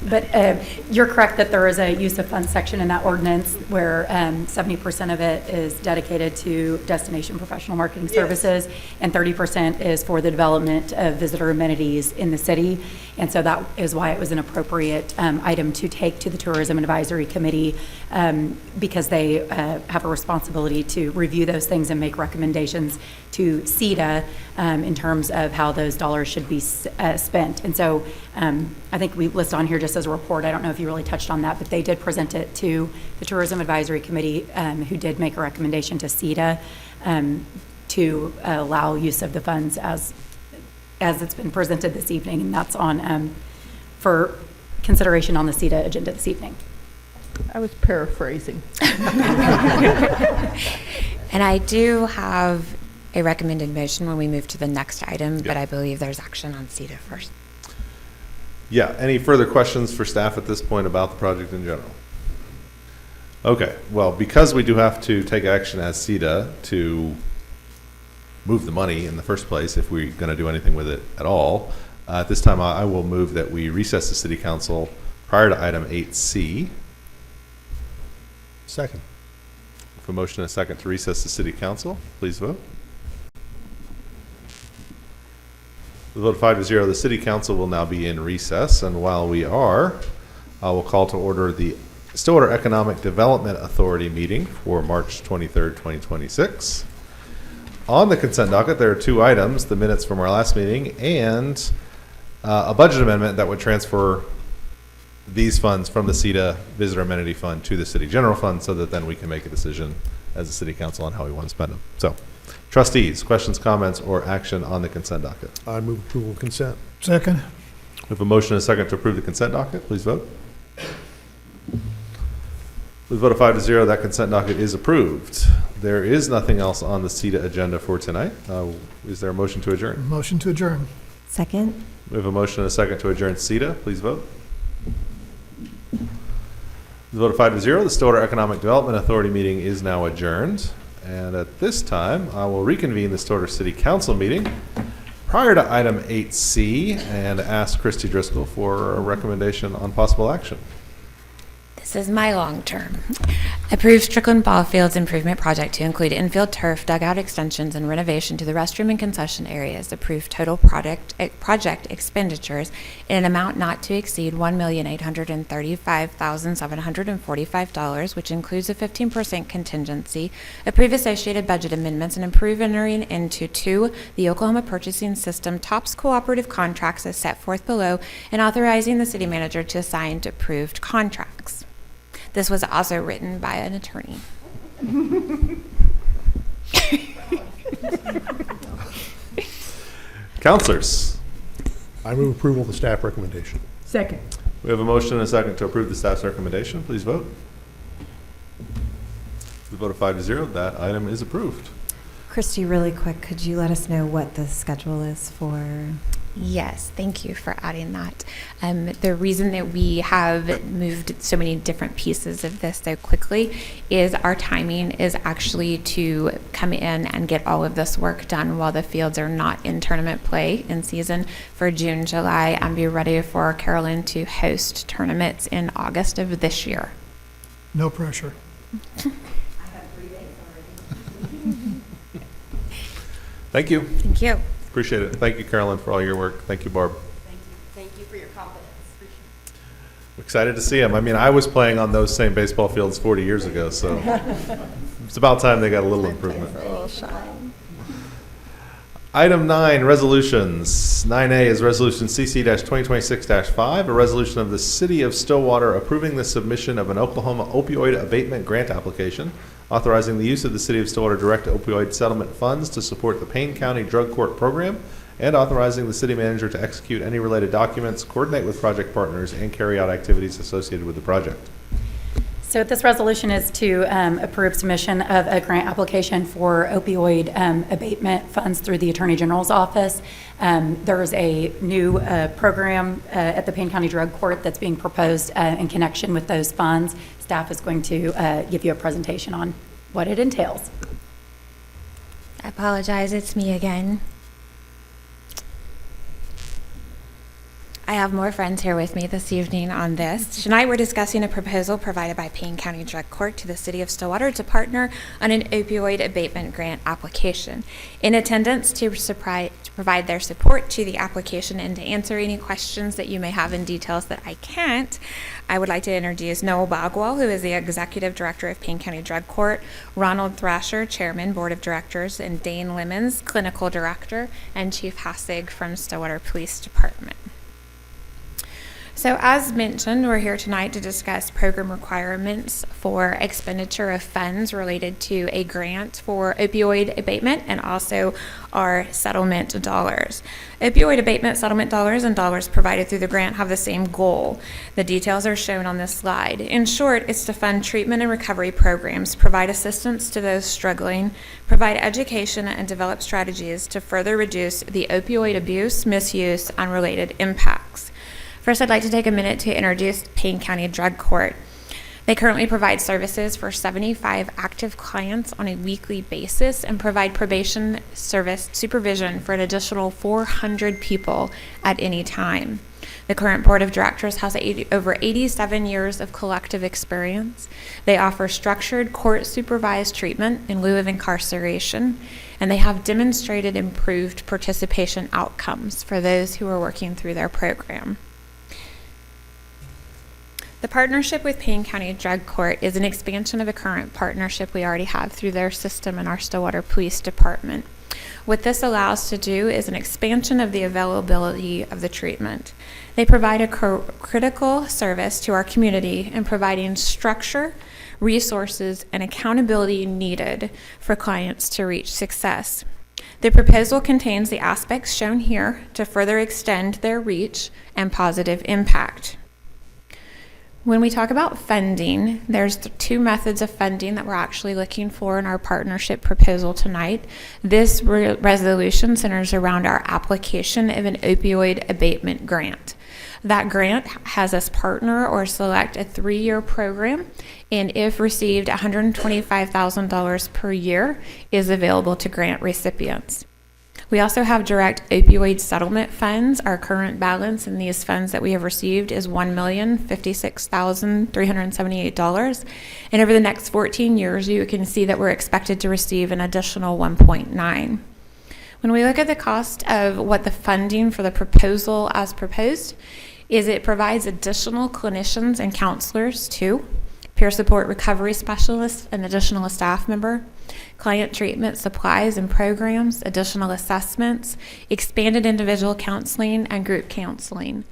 But you're correct that there is a use of funds section in that ordinance where 70% of it is dedicated to destination professional marketing services, and 30% is for the development of visitor amenities in the city. And so that is why it was an appropriate item to take to the Tourism Advisory Committee, because they have a responsibility to review those things and make recommendations to SEDA in terms of how those dollars should be spent. And so I think we list on here just as a report. I don't know if you really touched on that, but they did present it to the Tourism Advisory Committee, who did make a recommendation to SEDA to allow use of the funds as it's been presented this evening, and that's on for consideration on the SEDA agenda this evening. I was paraphrasing. And I do have a recommended motion when we move to the next item, but I believe there's action on SEDA first. Yeah, any further questions for staff at this point about the project in general? Okay, well, because we do have to take action as SEDA to move the money in the first place, if we're going to do anything with it at all, at this time I will move that we recess the city council prior to item 8C. Second. With a motion and a second to recess the city council, please vote. With a vote of 5-0, the city council will now be in recess, and while we are, I will call to order the Stillwater Economic Development Authority meeting for March 23rd, 2026. On the consent docket, there are two items, the minutes from our last meeting and a budget amendment that would transfer these funds from the SEDA Visitor Amenity Fund to the City General Fund, so that then we can make a decision as a city council on how we want to spend them. So, trustees, questions, comments, or action on the consent docket? I move approval of consent. Second. We have a motion and a second to approve the consent docket. Please vote. With a vote of 5-0, that consent docket is approved. There is nothing else on the SEDA agenda for tonight. Is there a motion to adjourn? Motion to adjourn. Second. We have a motion and a second to adjourn SEDA. Please vote. With a vote of 5-0, the Stillwater Economic Development Authority meeting is now adjourned. And at this time, I will reconvene the Stillwater City Council meeting prior to item 8C and ask Christy Driscoll for a recommendation on possible action. This is my long term. Approve Strickland Ball Fields Improvement Project to include infield turf, dugout extensions, and renovation to the restroom and concession areas. Approve total project expenditures in an amount not to exceed $1,835,745, which includes a 15% contingency. Approve associated budget amendments and approve entering into 2 the Oklahoma Purchasing System TOPS cooperative contracts as set forth below, and authorizing the city manager to assign approved contracts. This was also written by an attorney. Councilors, I move approval of the staff recommendation. Second. we have a motion and a second to approve the staff's recommendation. Please vote. With a vote of 5-0, that item is approved. Christy, really quick, could you let us know what the schedule is for? Yes, thank you for adding that. The reason that we have moved so many different pieces of this so quickly is our timing is actually to come in and get all of this work done while the fields are not in tournament play in season for June, July, and be ready for Carolyn to host tournaments in August of this year. No pressure. Thank you. Thank you. Appreciate it. Thank you, Carolyn, for all your work. Thank you, Barb. Thank you for your confidence. I'm excited to see them. I mean, I was playing on those same baseball fields 40 years ago, so it's about time they got a little improvement. Item 9, resolutions. 9A is Resolution CC-2026-5, a resolution of the City of Stillwater approving the submission of an Oklahoma opioid abatement grant application, authorizing the use of the City of Stillwater direct opioid settlement funds to support the Payne County Drug Court Program, and authorizing the city manager to execute any related documents, coordinate with project partners, and carry out activities associated with the project. So this resolution is to approve submission of a grant application for opioid abatement funds through the Attorney General's office. There is a new program at the Payne County Drug Court that's being proposed in connection with those funds. Staff is going to give you a presentation on what it entails. I apologize, it's me again. I have more friends here with me this evening on this. Tonight we're discussing a proposal provided by Payne County Drug Court to the City of Stillwater to partner on an opioid abatement grant application. In attendance to provide their support to the application and to answer any questions that you may have in details that I can't, I would like to introduce Noel Bagwell, who is the Executive Director of Payne County Drug Court, Ronald Thrasher, Chairman, Board of Directors, and Dane Lemons, Clinical Director, and Chief Hassig from Stillwater Police Department. So as mentioned, we're here tonight to discuss program requirements for expenditure of funds related to a grant for opioid abatement and also our settlement dollars. Opioid abatement settlement dollars and dollars provided through the grant have the same goal. The details are shown on this slide. In short, it's to fund treatment and recovery programs, provide assistance to those struggling, provide education, and develop strategies to further reduce the opioid abuse, misuse, and related impacts. First, I'd like to take a minute to introduce Payne County Drug Court. They currently provide services for 75 active clients on a weekly basis and provide probation service supervision for an additional 400 people at any time. The current board of directors has over 87 years of collective experience. They offer structured court-supervised treatment in lieu of incarceration, and they have demonstrated improved participation outcomes for those who are working through their program. The partnership with Payne County Drug Court is an expansion of a current partnership we already have through their system in our Stillwater Police Department. What this allows to do is an expansion of the availability of the treatment. They provide a critical service to our community in providing structure, resources, and accountability needed for clients to reach success. The proposal contains the aspects shown here to further extend their reach and positive impact. When we talk about funding, there's two methods of funding that we're actually looking for in our partnership proposal tonight. This resolution centers around our application of an opioid abatement grant. That grant has us partner or select a 3-year program, and if received, $125,000 per year is available to grant recipients. We also have direct opioid settlement funds. Our current balance in these funds that we have received is $1,056,378. And over the next 14 years, you can see that we're expected to receive an additional 1.9. When we look at the cost of what the funding for the proposal as proposed is, it provides additional clinicians and counselors too, peer support recovery specialists, an additional staff member, client treatment supplies and programs, additional assessments, expanded individual counseling, and group counseling.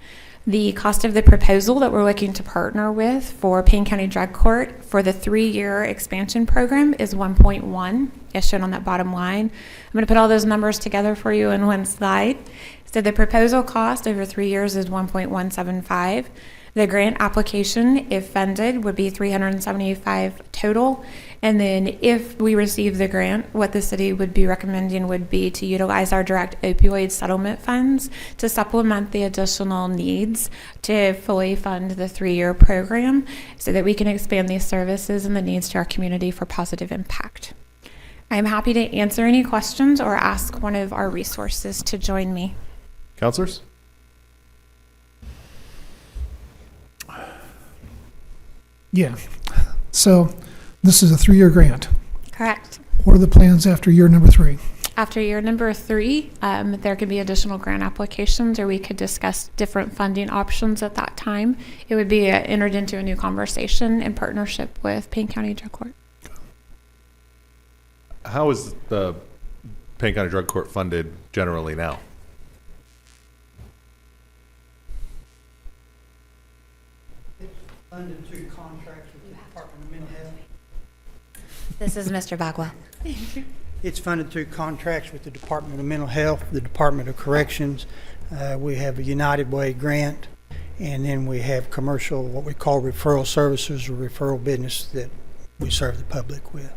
The cost of the proposal that we're looking to partner with for Payne County Drug Court for the 3-year expansion program is 1.1, as shown on that bottom line. I'm going to put all those numbers together for you in one slide. So the proposal cost over 3 years is 1.175. The grant application, if funded, would be $375 total. And then if we receive the grant, what the city would be recommending would be to utilize our direct opioid settlement funds to supplement the additional needs to fully fund the 3-year program so that we can expand these services and the needs to our community for positive impact. I'm happy to answer any questions or ask one of our resources to join me. Counselors? Yeah. So this is a 3-year grant. Correct. What are the plans after year number 3? After year number 3, there could be additional grant applications, or we could discuss different funding options at that time. It would be entered into a new conversation in partnership with Payne County Drug Court. How is the Payne County Drug Court funded generally now? Funded through contracts with the Department of Mental Health. This is Mr. Bagwell. It's funded through contracts with the Department of Mental Health, the Department of Corrections. We have a United Way grant, and then we have commercial, what we call referral services or referral business that we serve the public with.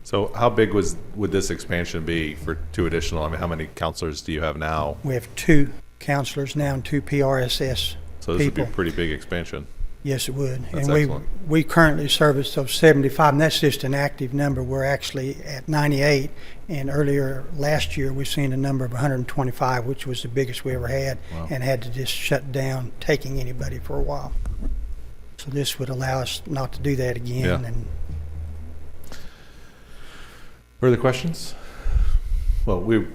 So how big would this expansion be for 2 additional? I mean, how many counselors do you have now? We have 2 counselors now and 2 PRSS So this people. would be a pretty big expansion. Yes, it would. That's and excellent. we currently service those 75, and that's just an active number. We're actually at 98, and earlier last year we've seen a number of 125, which was the biggest we ever had, Wow. and had to just shut down taking anybody for a while. So this would allow us not to do that again. Yeah. And Further questions? Well, we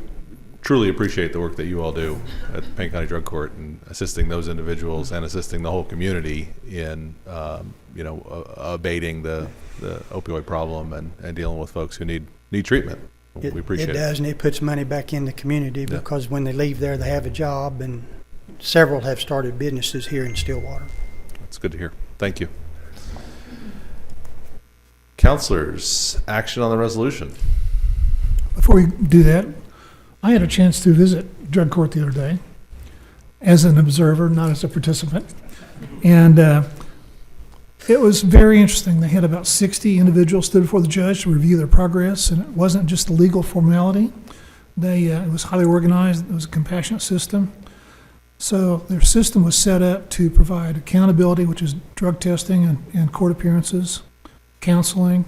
truly appreciate the work that you all do at the Payne County Drug Court and assisting those individuals and assisting the whole community in, abating the opioid problem and dealing with folks who need treatment. We appreciate it it. does, and it puts money back in the community Yeah. because when they leave there, they have a job, and several have started businesses here in Stillwater. That's good to hear. Thank you. Counselors, action on the resolution. Before we do that, I had a chance to visit drug court the other day as an observer, not as a participant. And it was very interesting. They had about 60 individuals stood before the judge to review their progress, and it wasn't just a legal formality. It was highly organized. It was a compassionate system. So their system was set up to provide accountability, which is drug testing and court appearances, counseling,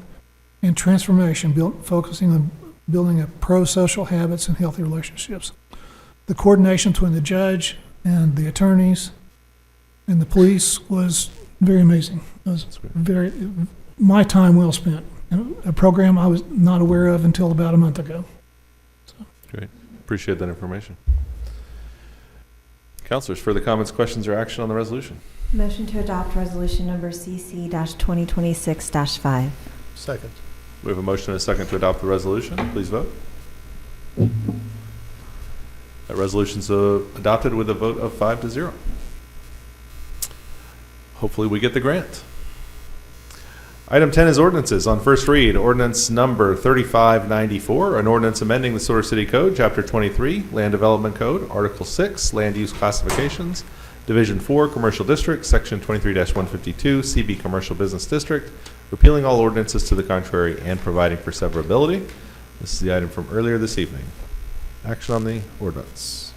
and transformation, focusing on building up pro-social habits and healthy relationships. The coordination between the judge and the attorneys and the police was very amazing. It was my time well spent. A program I was not aware of until about a month ago. Great. Appreciate that information. Counselors, further comments, questions, or action on the resolution? Motion to adopt resolution number CC-2026-5. Second. We have a motion and a second to adopt the resolution. Please vote. That resolution's adopted with a vote of 5-0. Hopefully we get the grant. Item 10 is ordinances. On first read, ordinance number 3594, an ordinance amending the Stillwater City Code, Chapter 23, Land Development Code, Article 6, Land Use Classifications, Division 4, Commercial District, Section 23-152, CB Commercial Business District, repealing all ordinances to the contrary and providing for severability. This is the item from earlier this evening. Action on the ordinance.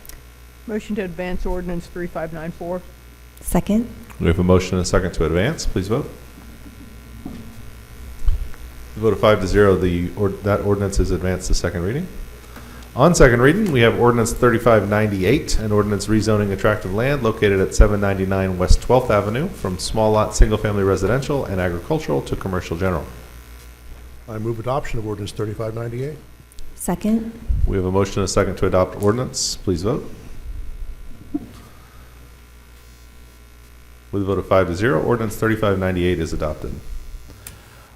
Motion to advance ordinance 3594. Second. We have a motion and a second to advance. Please vote. The vote of 5-0, that ordinance is advanced to second reading. On second reading, we have ordinance 3598, an ordinance rezoning attractive land located at 799 West 12th Avenue from small lot single-family residential and agricultural to commercial general. I move adoption of ordinance 3598. Second. We have a motion and a second to adopt ordinance. Please vote. With a vote of 5-0, ordinance 3598 is adopted.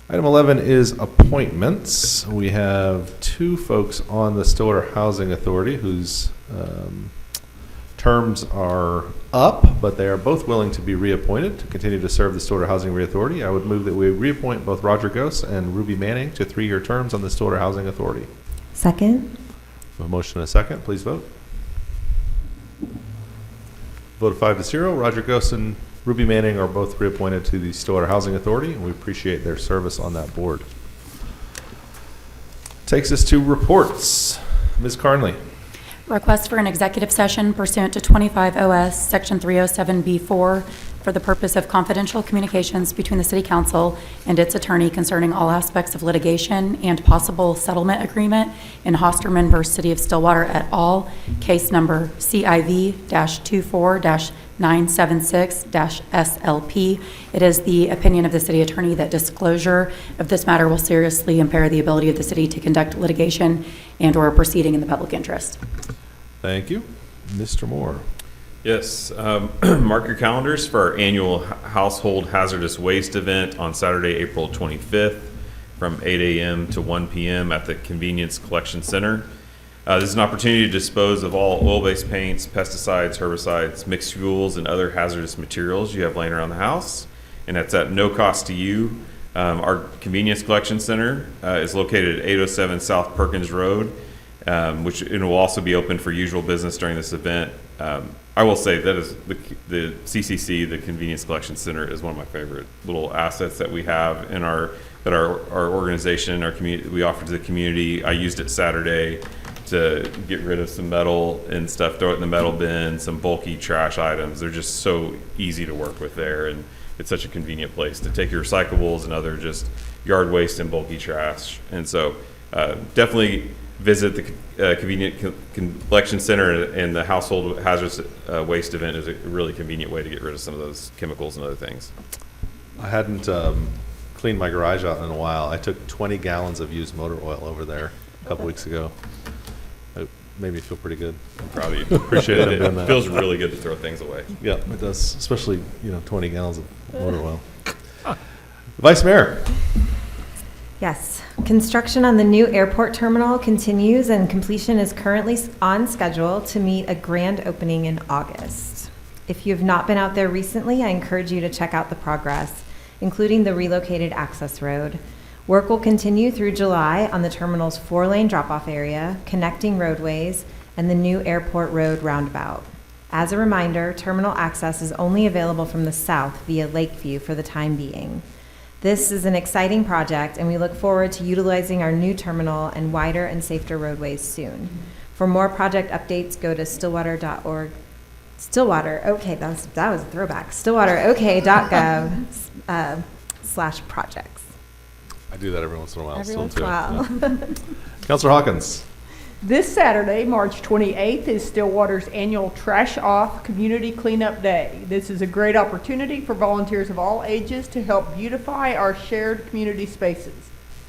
Item 11 is appointments. We have 2 folks on the Stillwater Housing Authority whose terms are up, but they are both willing to be reappointed to continue to serve the Stillwater Housing Authority. I would move that we reappoint both Roger Gose and Ruby Manning to 3-year terms on the Stillwater Housing Authority. Second. A motion and a second. Please vote. Vote of 5-0. Roger Gose and Ruby Manning are both reappointed to the Stillwater Housing Authority, and we appreciate their service on that board. Takes us to reports. Ms. Carnley. Request for an executive session pursuant to 25 OS Section 307B4 for the purpose of confidential communications between the City Council and its attorney concerning all aspects of litigation and possible settlement agreement in Hosterman v. City of Stillwater et al., case number CIV-24-976-SLP. It is the opinion of the city attorney that disclosure of this matter will seriously impair the ability of the city to conduct litigation and/or proceeding in the public interest. Thank you. Mr. Moore. Yes, mark your calendars for our annual Household Hazardous Waste event on Saturday, April 25th from 8 a.m. to 1 p.m. at the Convenience Collection Center. This is an opportunity to dispose of all oil-based paints, pesticides, herbicides, mixed fuels, and other hazardous materials you have laying around the house, and that's at no cost to you. Our convenience collection center is located at 807 South Perkins Road, which it will also be open for usual business during this event. I will say that is the CCC, the Convenience Collection Center, is one of my favorite little assets that we have in our organization, our community. We offer to the community. I used it Saturday to get rid of some metal and stuff, throw it in the metal bin, some bulky trash items. They're just so easy to work with there, and it's such a convenient place to take your recyclables and other just yard waste and bulky trash. And so definitely visit the convenient collection center, and the household hazardous waste event is a really convenient way to get rid of some of those chemicals and other things. I hadn't cleaned my garage out in a while. I took 20 gallons of used motor oil over there a couple weeks ago. It made me feel pretty good. I'm proud of you. Appreciate it. It feels really good to throw things away. Yeah, it does, especially 20 gallons of motor oil. Vice Mayor. Yes. Construction on the new airport terminal continues, and completion is currently on schedule to meet a grand opening in August. If you have not been out there recently, I encourage you to check out the progress, including the relocated access road. Work will continue through July on the terminal's 4-lane drop-off area, connecting roadways, and the new airport road roundabout. As a reminder, terminal access is only available from the south via Lakeview for the time being. This is an exciting project, and we look forward to utilizing our new terminal and wider and safer roadways soon. For more project updates, go to stillwater.org. Stillwater, okay, that was a throwback. stillwaterok.gov/projects. I do that every once in a while. Every once in a while. Councilor Hawkins. This Saturday, March 28th, is Stillwater's annual Trash Off Community Cleanup Day. This is a great opportunity for volunteers of all ages to help beautify our shared community spaces.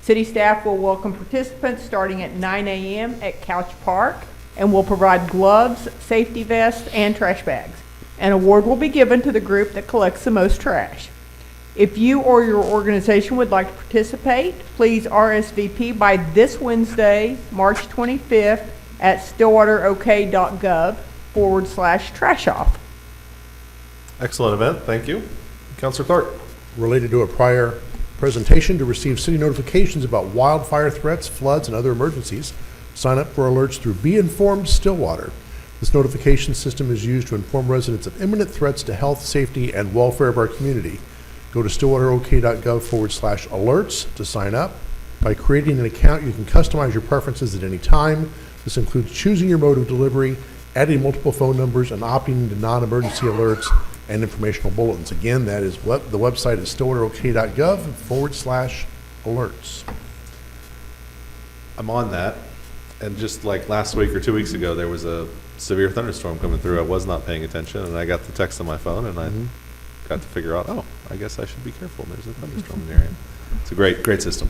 City staff will welcome participants starting at 9 a.m. at Couch Park and will provide gloves, safety vests, and trash bags. An award will be given to the group that collects the most trash. If you or your organization would like to participate, please RSVP by this Wednesday, March 25th at stillwaterok.gov/trash-off. Excellent event. Thank you. Councilor Clark. Related to a prior presentation, to receive city notifications about wildfire threats, floods, and other emergencies, sign up for alerts through Be Informed Stillwater. This notification system is used to inform residents of imminent threats to health, safety, and welfare of our community. Go to stillwaterok.gov/alerts to sign up. By creating an account, you can customize your preferences at any time. This includes choosing your mode of delivery, adding multiple phone numbers, and opting into non-emergency alerts and informational bulletins. Again, that is what the website is, stillwaterok.gov/alerts. I'm on that, and just like last week or 2 weeks ago, there was a severe thunderstorm coming through. I was not paying attention, and I got the text on my phone, and I got to figure out, I guess I should be careful. There's a thunderstorm in the area. It's a great system.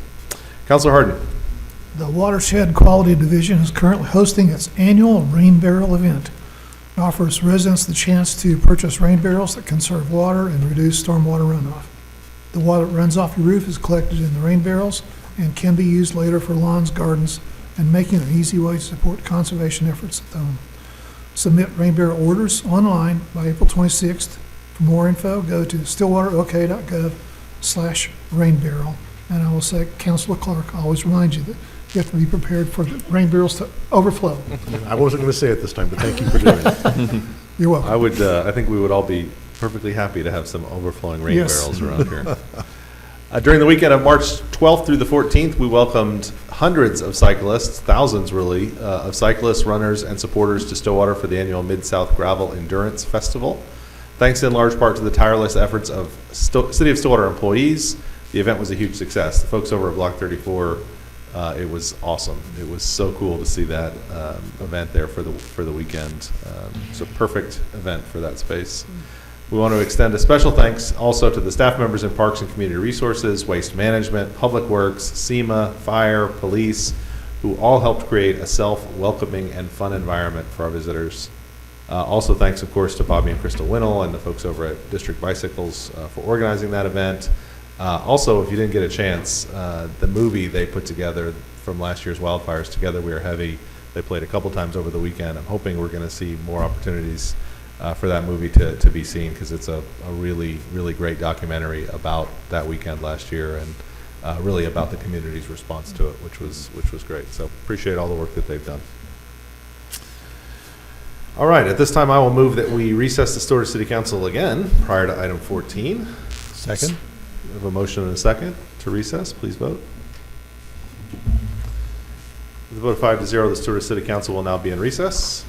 Councilor Harden. The Watershed Quality Division is currently hosting its annual rain barrel event. It offers residents the chance to purchase rain barrels that conserve water and reduce stormwater runoff. The water that runs off your roof is collected in the rain barrels and can be used later for lawns, gardens, and making an easy way to support conservation efforts at home. Submit rain barrel orders online by April 26th. For more info, go to stillwaterok.gov/rainbarrel. And I will say, Councilor Clark, I always remind you that you have to be prepared for the rain barrels to overflow. I wasn't going to say it this time, but thank you for doing it. You're welcome. I think we would all be perfectly happy to have some overflowing rain barrels around here. During the weekend of March 12th through the 14th, we welcomed hundreds of cyclists, thousands really, of cyclists, runners, and supporters to Stillwater for the annual Mid-South Gravel Endurance Festival. Thanks in large part to the tireless efforts of City of Stillwater employees, the event was a huge success. The folks over at Block 34, it was awesome. It was so cool to see that event there for the weekend. It's a perfect event for that space. We want to extend a special thanks also to the staff members in Parks and Community Resources, Waste Management, Public Works, SEMA, Fire, Police, who all helped create a self-welcoming and fun environment for our visitors. Also thanks, of course, to Bobby and Crystal Winnell and the folks over at District Bicycles for organizing that event. Also, if you didn't get a chance, the movie they put together from last year's wildfires, Together We Are Heavy, They played a couple times over the weekend. I'm hoping we're going to see more opportunities for that movie to be seen, because it's a really, really great documentary about that weekend last year, and really about the community's response to it, which was great. So appreciate all the work that they've done. All right, at this time I will move that we recess the Stillwater City Council again prior to item 14. Second. We have a motion and a second to recess. Please vote. With a vote of 5-0, the Stillwater City Council will now be in recess.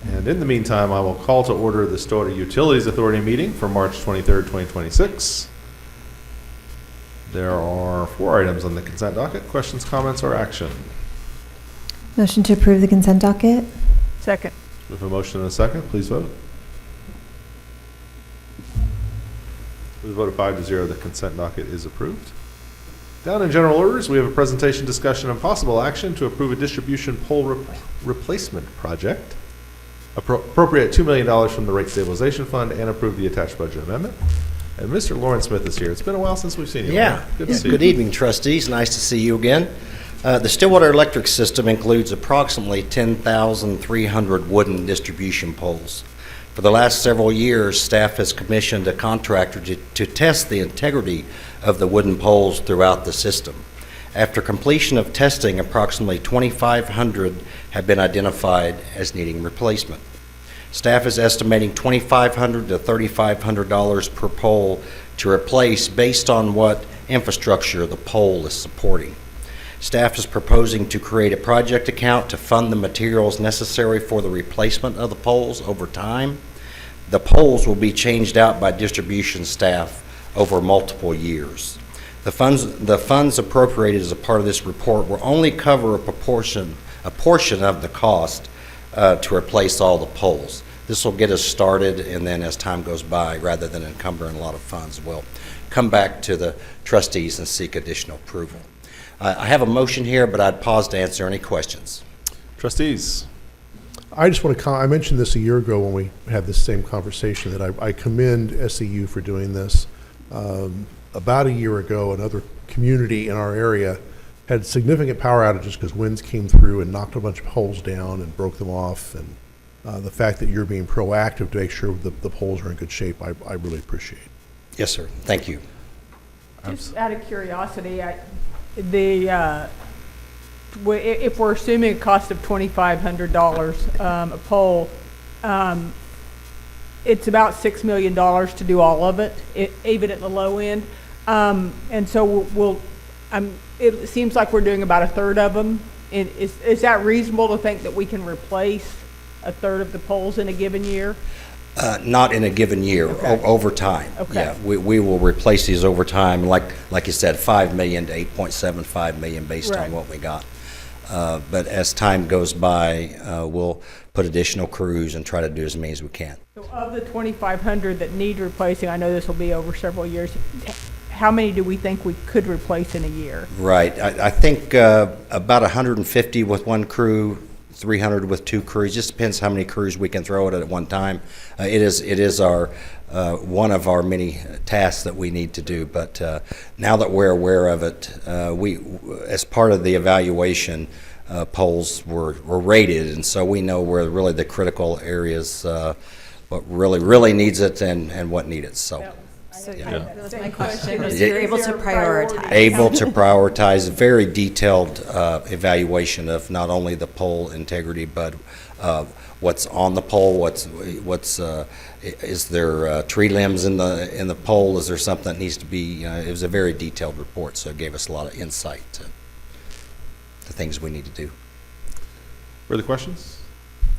And in the meantime, I will call to order the Stillwater Utilities Authority meeting for March 23rd, 2026. There are 4 items on the consent docket. Questions, comments, or action? Motion to approve the consent docket? Second. With a motion and a second, please vote. With a vote of 5-0, the consent docket is approved. Down in general orders, we have a presentation, discussion, and possible action to approve a distribution pole replacement project, appropriate $2 million from the Rate Stabilization Fund, and approve the attached budget amendment. And Mr. Lauren Smith is here. It's been a while since we've seen you. Yeah. Good to see you. Good evening, trustees. Nice to see you again. The Stillwater electric system includes approximately 10,300 wooden distribution poles. For the last several years, staff has commissioned a contractor to test the integrity of the wooden poles throughout the system. After completion of testing, approximately 2,500 have been identified as needing replacement. Staff is estimating $2,500 to $3,500 per pole to replace based on what infrastructure the pole is supporting. Staff is proposing to create a project account to fund the materials necessary for the replacement of the poles over time. The poles will be changed out by distribution staff over multiple years. The funds appropriated as a part of this report will only cover a portion of the cost to replace all the poles. This will get us started, and then as time goes by, rather than encumbering a lot of funds, we'll come back to the trustees and seek additional approval. I have a motion here, but I'd pause to answer any questions. Trustees. I just want to I mentioned this a year ago when we had this same conversation, that I commend SEU for doing this. About a year ago, another community in our area had significant power outages because winds came through and knocked a bunch of poles down and broke them off. And the fact that you're being proactive to make sure the poles are in good shape, I really appreciate. Yes, sir. Thank you. Just out of curiosity, if we're assuming a cost of $2,500 a pole, it's about $6 million to do all of it, even at the low end. And so it seems like we're doing about a third of them. Is that reasonable to think that we can replace a third of the poles in a given year? Not in a given year, Okay. over time. Okay. Yeah, we will replace these over time, like you said, $5 million to $8.75 million based Right. on what we got. But as time goes by, we'll put additional crews and try to do as many as we can. So of the 2,500 that need replacing, I know this will be over several years, how many do we think we could replace in a year? Right. I think about 150 with one crew, 300 with 2 crews. Just depends how many crews we can throw at one time. It is our one of our many tasks that we need to do. But now that we're aware of it, we, as part of the evaluation, poles were rated, and so we know where really the critical areas, what really needs it and what need it. So. That was my question, was you're able to prioritize. Able to prioritize very detailed evaluation of not only the pole integrity, but what's on the pole, is there tree limbs in the pole, is there something that needs to be, it was a very detailed report, so it gave us a lot of insight to the things we need to do. Further questions?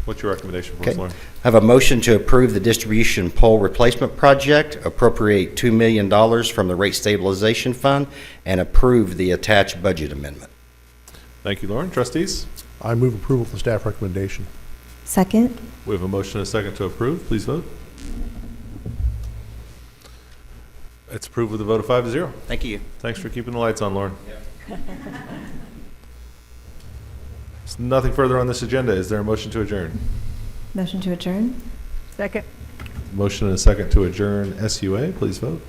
What's your recommendation for us, Okay. Lauren? I have a motion to approve the distribution pole replacement project, appropriate $2 million from the Rate Stabilization Fund, and approve the attached budget amendment. Thank you, Lauren. Trustees? I move approval of the staff recommendation. Second? We have a motion and a second to approve. Please vote. It's approved with a vote of 5-0. Thank you. Thanks for keeping the lights on, Lauren. There's nothing further on this agenda. Is there a motion to adjourn? Motion to adjourn? Second. Motion and a second to adjourn SUA. Please vote.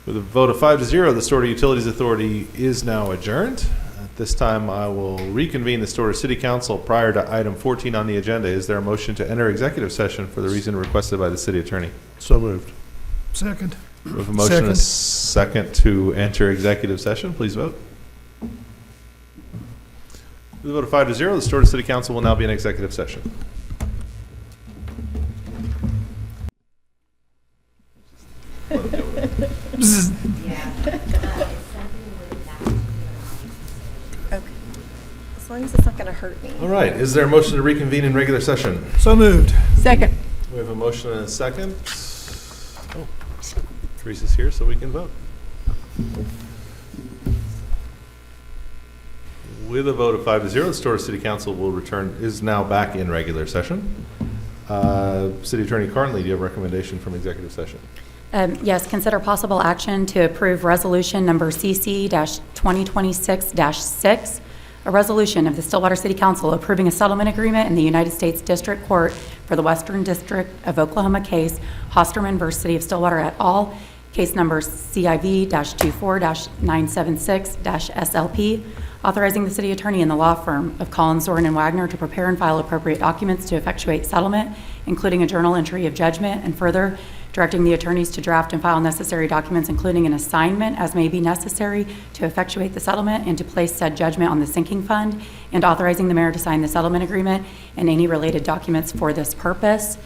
With a vote of 5-0, the Stillwater Utilities Authority is now adjourned. At This time I will reconvene the Stillwater City Council prior to item 14 on the agenda. Is there a motion to enter executive session for the reason requested by the city attorney? So moved. Second. We have a motion and a second to enter executive session. Please vote. With a vote of 5-0, the Stillwater City Council will now be in executive session. As long as it's not going to hurt me. All right. Is there a motion to reconvene in regular session? So moved. Second. We have a motion and a second. Oh, Teresa's here, so we can vote. With a vote of 5-0, the Stillwater City Council is now back in regular session. City Attorney Carnley, do you have a recommendation from executive session? Yes, consider possible action to approve resolution number CC-2026-6, a resolution of the Stillwater City Council approving a settlement agreement in the United States District Court for the Western District of Oklahoma case, Hosterman v. City of Stillwater et al., case number CIV-24-976-SLP, authorizing the city attorney and the law firm of Collins, Zorn, and Wagner to prepare and file appropriate documents to effectuate settlement, including a journal entry of judgment, and further directing the attorneys to draft and file necessary documents, including an assignment as may be necessary to effectuate the settlement and to place said judgment on the sinking fund, and authorizing the mayor to sign the settlement agreement and any related documents for this purpose.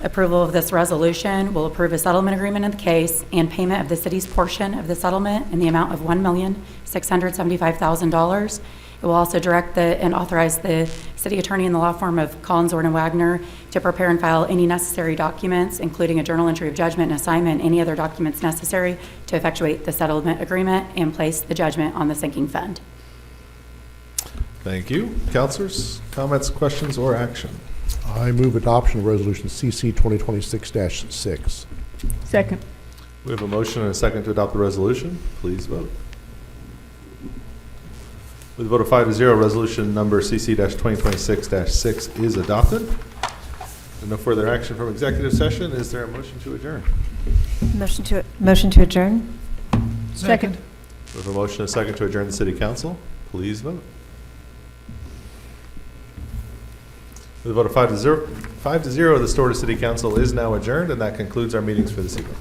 Approval of this resolution will approve a settlement agreement in the case and payment of the city's portion of the settlement in the amount of $1,675,000. It will also direct and authorize the city attorney and the law firm of Collins, Zorn, and Wagner to prepare and file any necessary documents, including a journal entry of judgment and assignment, any other documents necessary to effectuate the settlement agreement and place the judgment on the sinking fund. Thank you. Councilors, comments, questions, or action? I move adoption of resolution CC 2026-6. Second. We have a motion and a second to adopt the resolution. Please vote. With a vote of 5-0, resolution number CC-2026-6 is adopted. And no further action from executive session. Is there a motion to adjourn? Motion to adjourn? Second. We have a motion and a second to adjourn the city council. Please vote. With a vote of 5-0, the Stillwater City Council is now adjourned, and that concludes our meetings for this evening.